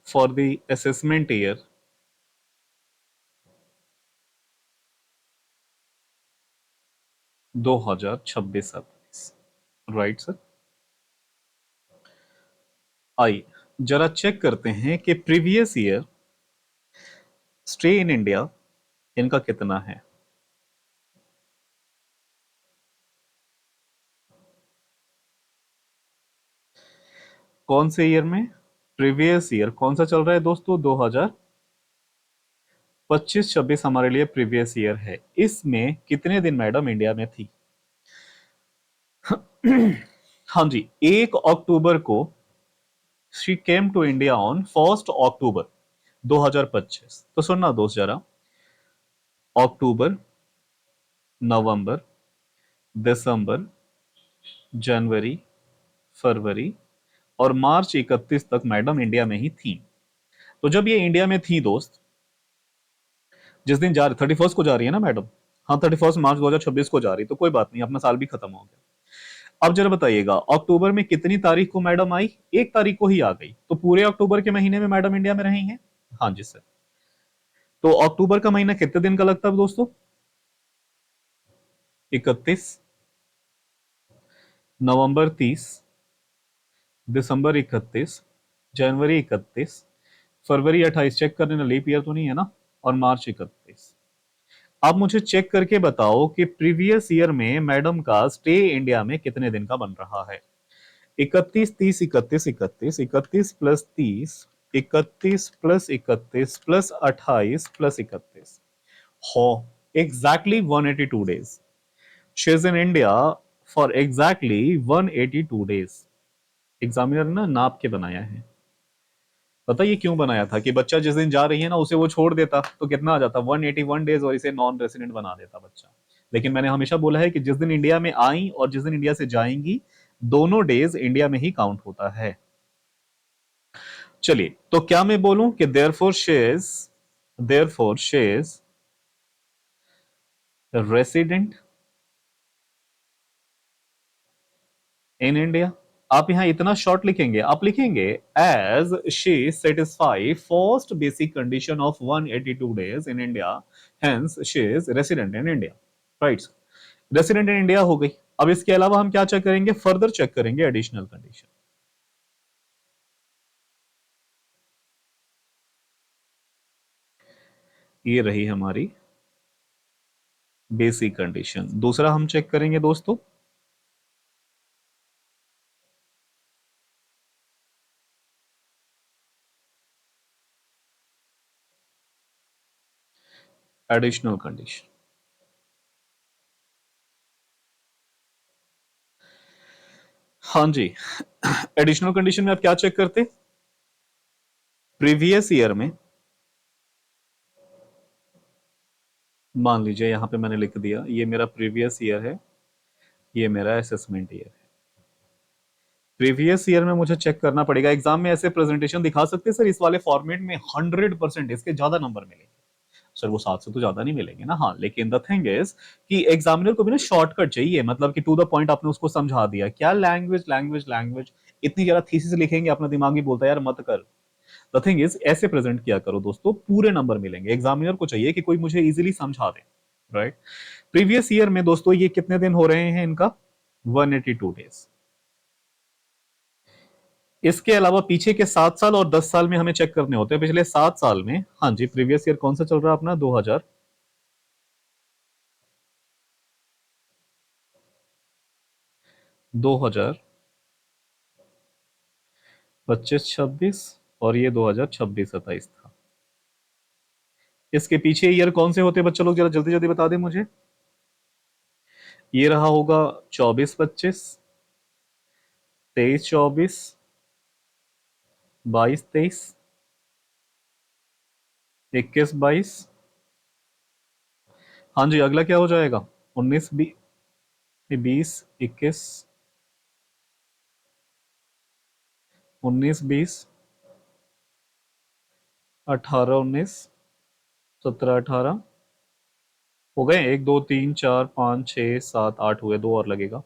A: for the assessment year 2026-27। Right sir. आइए जरा चेक करते हैं कि previous year stay in India इनका कितना है। कौन से ईयर में? प्रीवियस ईयर कौन सा चल रहा है दोस्तों? 2025-26 हमारे लिए प्रीवियस ईयर है। इसमें कितने दिन मैडम इंडिया में थी? हाँ जी, 1 अक्टूबर को she came to India on 1 October 2025। तो सुनना दोस्त जरा, अक्टूबर, नवंबर, दिसंबर, जनवरी, फरवरी और मार्च 31 तक मैडम इंडिया में ही थी। तो जब ये इंडिया में थी दोस्त, जिस दिन जा रही, 31 को जा रही है ना मैडम? हाँ, 31 मार्च 2026 को जा रही, तो कोई बात नहीं, अपना साल भी खत्म हो गया। अब जरा बताइएगा, अक्टूबर में कितनी तारीख को मैडम आई? 1 तारीख को ही आ गई, तो पूरे अक्टूबर के महीने में मैडम इंडिया में रही हैं। हाँ जी सर। तो अक्टूबर का महीना कितने दिन का लगता है दोस्तों? 31, नवंबर 30, दिसंबर 31, जनवरी 31, फरवरी 28, चेक करने ना लीप ईयर तो नहीं है ना, और मार्च 31। आप मुझे चेक करके बताओ कि प्रीवियस ईयर में मैडम का स्टे इंडिया में कितने दिन का बन रहा है। 31, 30, 31, 31, 31 प्लस 30, 31 प्लस 31 प्लस 28 प्लस 31, हो exactly 182 days. She is in India for exactly 182 days. Examiner ने ना नाप के बनाया है। पता ये क्यों बनाया था? कि बच्चा जिस दिन जा रही है ना उसे वो छोड़ देता तो कितना आ जाता, 181 डेज, और इसे नॉन रेसिडेंट बना देता बच्चा। लेकिन मैंने हमेशा बोला है कि जिस दिन इंडिया में आई और जिस दिन इंडिया से जाएंगी, दोनों डेज इंडिया में ही काउंट होता है। चलिए, तो क्या मैं बोलूं कि therefore she is resident in India. आप यहां इतना शॉर्ट लिखेंगे, आप लिखेंगे as she satisfy first basic condition of 182 days in India, hence she is resident in India. Right, resident in India हो गई। अब इसके अलावा हम क्या चेक करेंगे? फर्दर चेक करेंगे एडिशनल कंडीशन। ये रही हमारी बेसिक कंडीशन। दूसरा हम चेक करेंगे दोस्तों एडिशनल कंडीशन। हाँ जी, एडिशनल कंडीशन में आप क्या चेक करते? प्रीवियस ईयर में, मान लीजिए यहां पे मैंने लिख दिया, ये मेरा प्रीवियस ईयर है, ये मेरा असेसमेंट ईयर है। प्रीवियस ईयर में मुझे चेक करना पड़ेगा। एग्जाम में ऐसे प्रेजेंटेशन दिखा सकते हैं सर इस वाले फॉर्मेट में 100% इसके ज्यादा नंबर मिलेंगे। सर वो 7 से तो ज्यादा नहीं मिलेंगे ना। हाँ, लेकिन द थिंग इज कि एग्जामिनर को भी ना शॉर्टकट चाहिए, मतलब कि टू द पॉइंट आपने उसको समझा दिया। क्या लैंग्वेज लैंग्वेज लैंग्वेज, इतनी ज्यादा थीसिस लिखेंगे अपना दिमाग ही बोलता है यार मत कर। द थिंग इज ऐसे प्रेजेंट किया करो दोस्तों, पूरे नंबर मिलेंगे। एग्जामिनर को चाहिए कि कोई मुझे इजीली समझा दे। राइट, प्रीवियस ईयर में दोस्तों ये कितने दिन हो रहे हैं इनका? 182 डेज। इसके अलावा पीछे के 7 साल और 10 साल में हमें चेक करने होते हैं। पिछले 7 साल में, हाँ जी, प्रीवियस ईयर कौन सा चल रहा है अपना? 2025-26 और ये 2026-27 था। इसके पीछे ईयर कौन से होते हैं बच्चों लोग? जरा जल्दी जल्दी बता दें मुझे। ये रहा होगा 24-25, 23-24, 22 23 21 22। हाँ जी, अगला क्या हो जाएगा? 19 20 21 19 20 18 19 17 18 हो गए। 1 2 3 4 5 6 7 8 हुए, दो और लगेगा।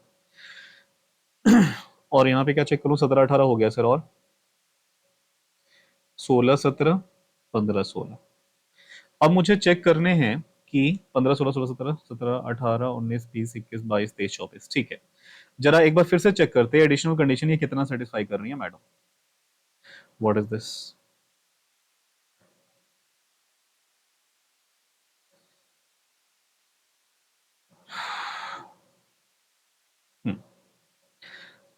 A: और यहाँ पे क्या चेक करूँ? 17 18 हो गया सर, और 16 17 15 16। अब मुझे चेक करने हैं कि 15 16 16 17 17 18 19 20 21 22 23 24। ठीक है, जरा एक बार फिर से चेक करते हैं एडिशनल कंडीशन ये कितना सेटिस्फाई कर रही है मैडम। What is this?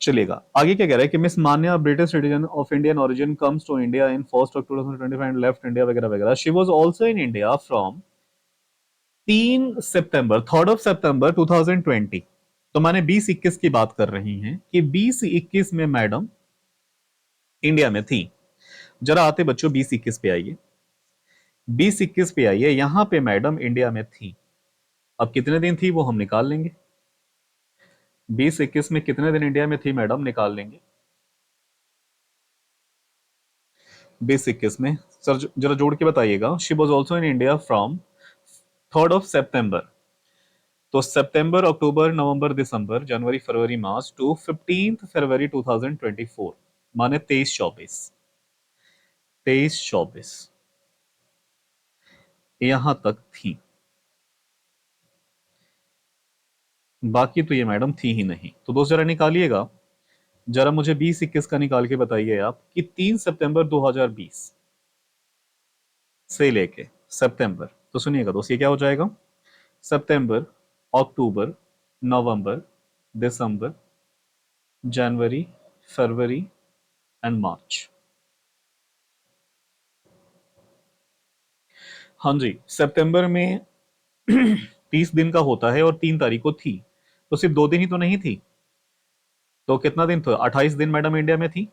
A: चलेगा। आगे क्या कह रहा है कि miss Manya British citizen of Indian origin comes to India in 1 October 2025 and left India वगैरह वगैरह। She was also in India from 3 September 3 September 2020। तो माने 2021 की बात कर रही हैं कि 2021 में मैडम इंडिया में थी। जरा आते बच्चों 2021 पे आइए, 2021 पे आइए, यहां पे मैडम इंडिया में थी। अब कितने दिन थी वो हम निकाल लेंगे। 2021 में कितने दिन इंडिया में थी मैडम, निकाल लेंगे। 2021 में सर जरा जोड़ के बताइएगा। She was also in India from 3 सितंबर। तो सितंबर अक्टूबर नवंबर दिसंबर जनवरी फरवरी मार्च टू 15 फरवरी 2024, माने 23 24 यहां तक थी। बाकी तो ये मैडम थी ही नहीं। तो दोस्त जरा निकालिएगा, जरा मुझे 2021 का निकाल के बताइए आप कि 3 सितंबर 2020 से लेके सितंबर। तो सुनिएगा दोस्त, ये क्या हो जाएगा? सितंबर अक्टूबर नवंबर दिसंबर जनवरी फरवरी एंड मार्च। हाँ जी, सितंबर में 30 दिन का होता है और 3 तारीख को थी, तो सिर्फ 2 दिन ही तो नहीं थी। तो कितना दिन था? 28 दिन मैडम इंडिया में थी।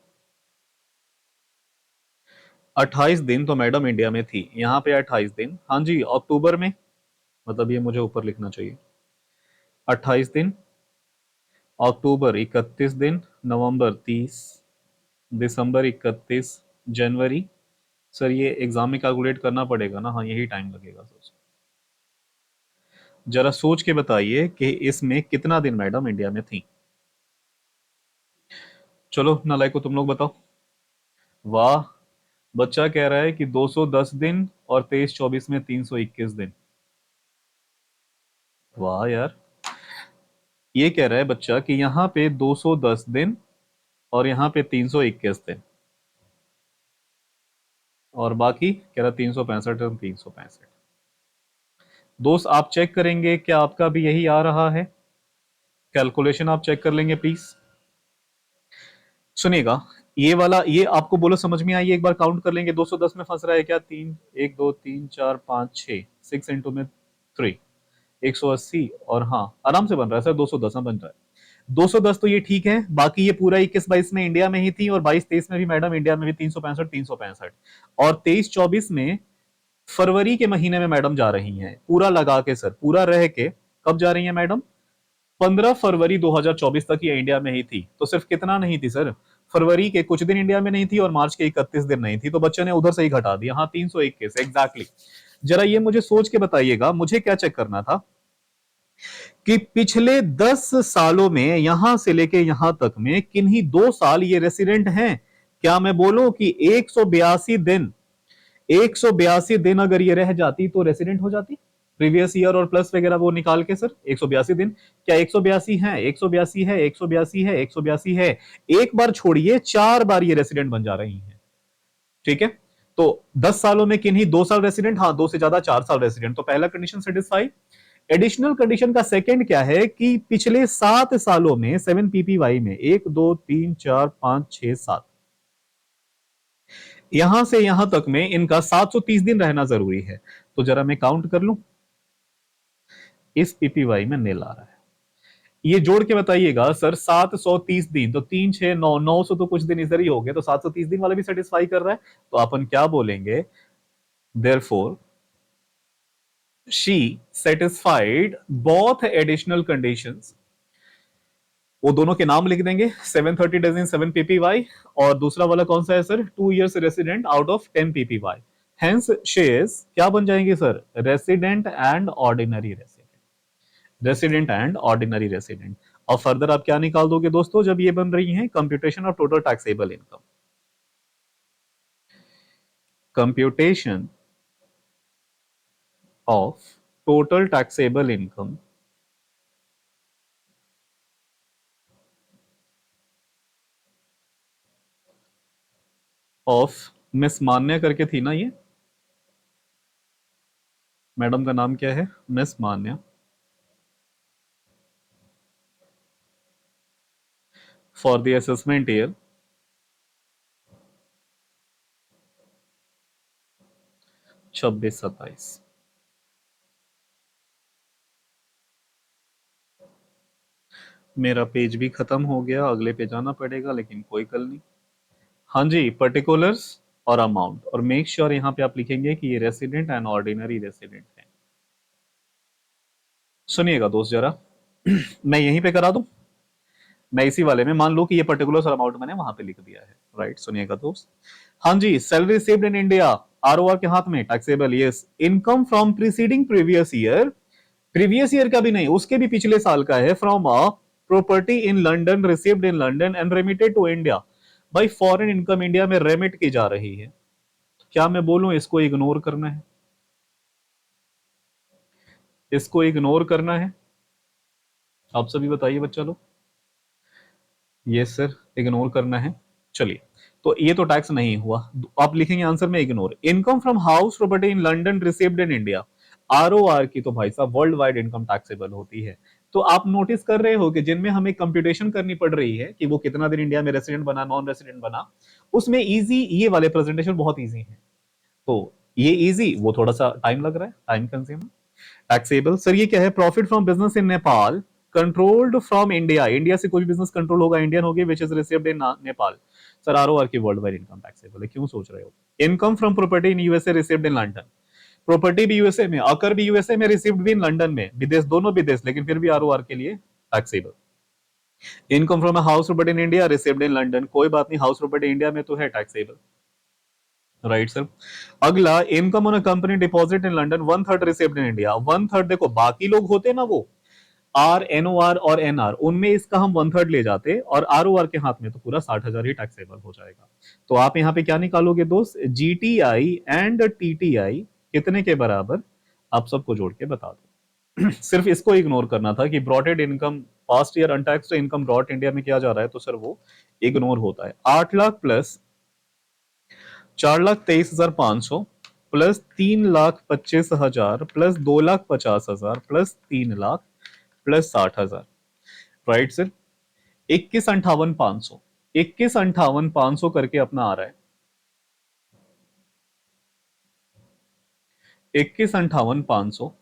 A: 28 दिन तो मैडम इंडिया में थी, यहाँ पे 28 दिन। हाँ जी, अक्टूबर में, मतलब ये मुझे ऊपर लिखना चाहिए। 28 दिन, अक्टूबर 31 दिन, नवंबर 30, दिसंबर 31, जनवरी। सर ये एग्जाम में कैलकुलेट करना पड़ेगा ना? हाँ, यही टाइम लगेगा सर। जरा सोच के बताइए कि इसमें कितना दिन मैडम इंडिया में थी। चलो नालायक को तुम लोग बताओ। वाह, बच्चा कह रहा है कि 210 दिन और 23 24 में 321 दिन। वाह यार, ये कह रहा है बच्चा कि यहाँ पे 210 दिन और यहाँ पे 321 दिन, और बाकी कह रहा 365 और 365। दोस्त आप चेक करेंगे क्या आपका भी यही आ रहा है? कैलकुलेशन आप चेक कर लेंगे प्लीज। सुनिएगा, ये वाला ये आपको बोलो समझ में आई? एक बार काउंट कर लेंगे। 210 में फंस रहा है क्या? 1 2 3 4 5 6, 6 × 3 180, और हाँ आराम से बन रहा है सर, 210 में बन रहा है। 210 तो ये ठीक है, बाकी ये पूरा 21 22 में इंडिया में ही थी, और 22 23 में भी मैडम इंडिया में भी 365 और 23 24 में फरवरी के महीने में मैडम जा रही हैं, पूरा लगा के सर, पूरा रह के कब जा रही है मैडम? 15 फरवरी 2024 तक ये इंडिया में ही थी। तो सिर्फ कितना नहीं थी सर, फरवरी के कुछ दिन इंडिया में नहीं थी और मार्च के 31 दिन नहीं थी। तो बच्चे ने उधर से ही घटा दिया। हाँ, 321 एग्जैक्टली। जरा ये मुझे सोच के बताइएगा, मुझे क्या चेक करना था कि पिछले 10 सालों में यहां से लेके यहां तक में किन्हीं 2 साल ये रेसिडेंट हैं। क्या मैं बोलूं कि 182 दिन, 182 दिन अगर ये रह जाती तो रेसिडेंट हो जाती? प्रीवियस ईयर और प्लस वगैरह वो निकाल के सर, 182 दिन। क्या 182 है? 182 है, 182 है, 182 है। एक बार छोड़िए, 4 बार ये रेसिडेंट बन जा रही हैं। ठीक है, तो 10 सालों में किन्हीं 2 साल रेसिडेंट, हाँ 2 से ज्यादा 4 साल रेसिडेंट। तो पहला कंडीशन सेटिस्फाई। एडिशनल कंडीशन का सेकंड क्या है कि पिछले 7 सालों में 7 PPY में 1 2 3 4 5 6 7, यहां से यहां तक में इनका 730 दिन रहना जरूरी है। तो जरा मैं काउंट कर लूं, इस पीपीवाई में नील आ रहा है। ये जोड़ के बताइएगा सर, 730 दिन तो 3 6 9, 900 तो कुछ दिन इधर ही हो गए, तो 730 दिन वाला भी सेटिस्फाई कर रहा है, तो अपन क्या बोलेंगे, therefore she satisfied both additional conditions. वो दोनों के नाम लिख देंगे, 730 डेज इन 7 PPY, और दूसरा वाला कौन सा है sir, 2 years resident out of 10 PPY। Hence shares क्या बन जाएंगे sir, resident and ordinary resident, resident and ordinary resident. और फर्दर आप क्या निकाल दोगे दोस्तों, जब ये बन रही है computation of total taxable income, computation of total taxable income of miss Manya करके थी ना ये, मैडम का नाम क्या है, miss Manya, for the assessment year 26-27। मेरा पेज भी खत्म हो गया, अगले पे जाना पड़ेगा, लेकिन कोई कल नहीं। हाँ जी, पर्टिकुलर्स और अमाउंट, और मेक श्योर यहाँ पे आप लिखेंगे कि ये रेसिडेंट एंड ऑर्डिनरी रेसिडेंट है। सुनिएगा दोस्त जरा, मैं यहीं पे करा दूं, मैं इसी वाले में मान लो कि ये पर्टिकुलर्स और अमाउंट मैंने वहां पे लिख दिया है, राइट। सुनिएगा दोस्त, हाँ जी, salary received in India, ROR के हाथ में taxable, yes. Income from preceding previous year, previous year का भी नहीं, उसके भी पिछले साल का है, from a property in London received in London and remitted to India. भाई फॉरेन इनकम इंडिया में रेमिट की जा रही है, क्या मैं बोलूं इसको इग्नोर करना है, इसको इग्नोर करना है, आप सभी बताइए बच्चा लोग। ये सर इग्नोर करना है, चलिए। तो ये तो टैक्स नहीं हुआ, आप लिखेंगे आंसर में ignore. Income from house property in London received in India, ROR की तो भाई साहब वर्ल्ड वाइड इनकम टैक्सेबल होती है। तो आप नोटिस कर रहे हो कि जिनमें हमें कंप्यूटेशन करनी पड़ रही है कि वो कितना दिन इंडिया में रेसिडेंट बना, नॉन रेसिडेंट बना, उसमें इजी ये वाले प्रेजेंटेशन बहुत इजी है। तो ये इजी, वो थोड़ा सा टाइम लग रहा है, टाइम कंज्यूमर। टैक्सेबल सर ये क्या है, profit from business in Nepal controlled from India, India से कोई बिजनेस कंट्रोल होगा इंडियन होगी, which is received in Nepal. Sir ROR की वर्ल्ड वाइड इनकम टैक्सेबल है, क्यों सोच रहे हो। Income from property in USA received in London, property भी यूएसए में, अकर भी यूएसए में, रिसीव्ड भी इन लंदन में, विदेश दोनों विदेश, लेकिन फिर भी आरओआर के लिए taxable. Income from house property in India received in London, कोई बात नहीं, हाउस प्रॉपर्टी इंडिया में तो है टैक्सेबल, राइट सर। अगला, income on a company deposit in London 1/3 received in India, 1/3 देखो बाकी लोग होते ना वो आर, एनओआर और एनआर, उनमें इसका हम 1/3 ले जाते, और आरओआर के हाथ में तो पूरा 60,000 ही टैक्सेबल हो जाएगा। तो आप यहाँ पे क्या निकालोगे दोस्त, जीटीआई एंड टीटीआई कितने के बराबर, आप सबको जोड़ के बता दो। सिर्फ इसको इग्नोर करना था कि ब्रॉटेड income past year untaxed income brought India में किया जा रहा है, तो सर वो इग्नोर होता है। 8 lakh plus 4,23,500 plus 3,25,000 plus 2,50,000 plus 3 lakh plus 60,000, right sir. 21,58,500, 21,58,500 करके अपना आ रहा है, 21,58,500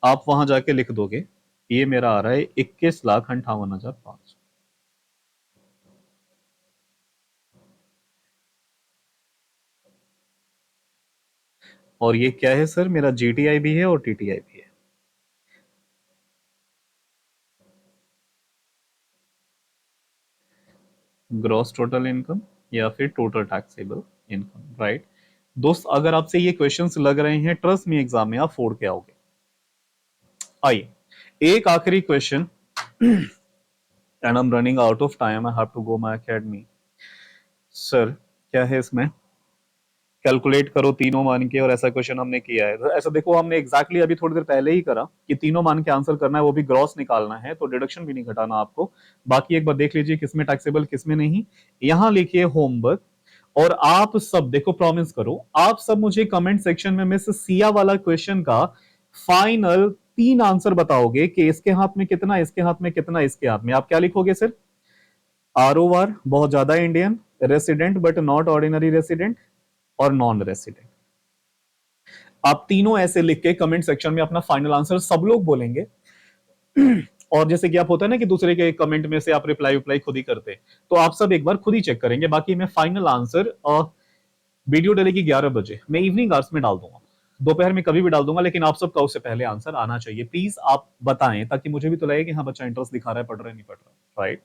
A: आप वहां जाके लिख दोगे, ये मेरा आ रहा है 21,58,500। और ये क्या है सर, मेरा जीटीआई भी है और टीटीआई भी है। ग्रॉस टोटल इनकम या फिर टोटल टैक्सेबल इनकम, राइट। दोस्त अगर आपसे ये क्वेश्चंस लग रहे हैं, ट्रस्ट में एग्जाम में आप फोड़ के आओगे। आइए एक आखिरी question, and I am running out of time, I have to go my academy. Sir क्या है इसमें, कैलकुलेट करो तीनों मान के, और ऐसा क्वेश्चन हमने किया है, तो ऐसा देखो हमने एग्जैक्टली अभी थोड़ी देर पहले ही करा कि तीनों मान के आंसर करना है, वो भी ग्रॉस निकालना है, तो डिडक्शन भी नहीं घटाना आपको। बाकी एक बार देख लीजिए किसमें टैक्सेबल किसमें नहीं, यहां लिखिए होमवर्क। और आप सब देखो, प्रॉमिस करो आप सब मुझे कमेंट सेक्शन में मिस सिया वाला क्वेश्चन का फाइनल 3 आंसर बताओगे कि इसके हाथ में कितना, इसके हाथ में कितना, इसके हाथ में। आप क्या लिखोगे सर, आरओआर बहुत ज्यादा Indian, resident but not ordinary resident, और नॉन रेसिडेंट। आप तीनों ऐसे लिख के कमेंट सेक्शन में अपना फाइनल आंसर सब लोग बोलेंगे। और जैसे कि आप होता है ना कि दूसरे के कमेंट में से आप रिप्लाई रिप्लाई खुद ही करते हैं, तो आप सब एक बार खुद ही चेक करेंगे। बाकी मैं फाइनल आंसर वीडियो डलेगी 11 बजे, मैं इवनिंग आवर्स में डाल दूंगा, दोपहर में कभी भी डाल दूंगा, लेकिन आप सबका उससे पहले आंसर आना चाहिए। प्लीज आप बताएं, ताकि मुझे भी तो लगे कि हाँ बच्चा इंटरेस्ट दिखा रहा है, पढ़ रहा है नहीं पढ़ रहा, राइट।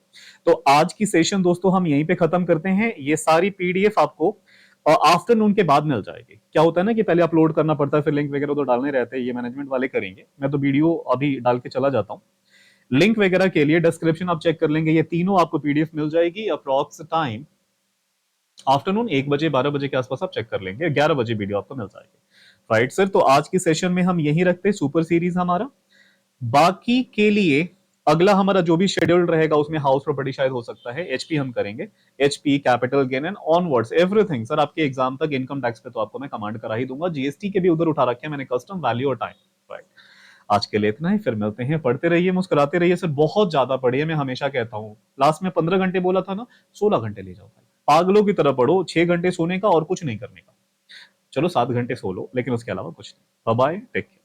A: तो आज की सेशन दोस्तों हम यहीं पे खत्म करते हैं। ये सारी पीडीएफ आपको आफ्टरनून के बाद मिल जाएगी। क्या होता है ना कि पहले अपलोड करना पड़ता है, फिर लिंक वगैरह तो डालने रहते हैं, ये मैनेजमेंट वाले करेंगे, मैं तो वीडियो अभी डाल के चला जाता हूँ। लिंक वगैरह के लिए डिस्क्रिप्शन आप चेक कर लेंगे, ये तीनों आपको पीडीएफ मिल जाएगी। अप्रॉक्स टाइम आफ्टरनून 1 बजे 12 बजे के आसपास आप चेक कर लेंगे, 11 बजे वीडियो आपको मिल जाएगी, राइट सर। तो आज की सेशन में हम यही रखते हैं सुपर सीरीज हमारा। बाकी के लिए अगला हमारा जो भी शेड्यूल रहेगा उसमें हाउस प्रॉपर्टी शायद हो सकता है, एचपी हम करेंगे, HP capital gain and onwards everything sir. आपके एग्जाम तक इनकम टैक्स पे तो आपको मैं कमांड करा ही दूंगा, जीएसटी के भी उधर उठा रखे हैं मैंने, कस्टम वैल्यू और टाइम, राइट। आज के लिए इतना ही, फिर मिलते हैं। पढ़ते रहिए, मुस्कुराते रहिए सर, बहुत ज्यादा पढ़िए। मैं हमेशा कहता हूँ, लास्ट में 15 घंटे बोला था ना, 16 घंटे ले जाओ, पागलों की तरह पढ़ो, 6 घंटे सोने का और कुछ नहीं करने का। चलो 7 घंटे सो लो, लेकिन उसके अलावा कुछ नहीं। Bye bye, take care.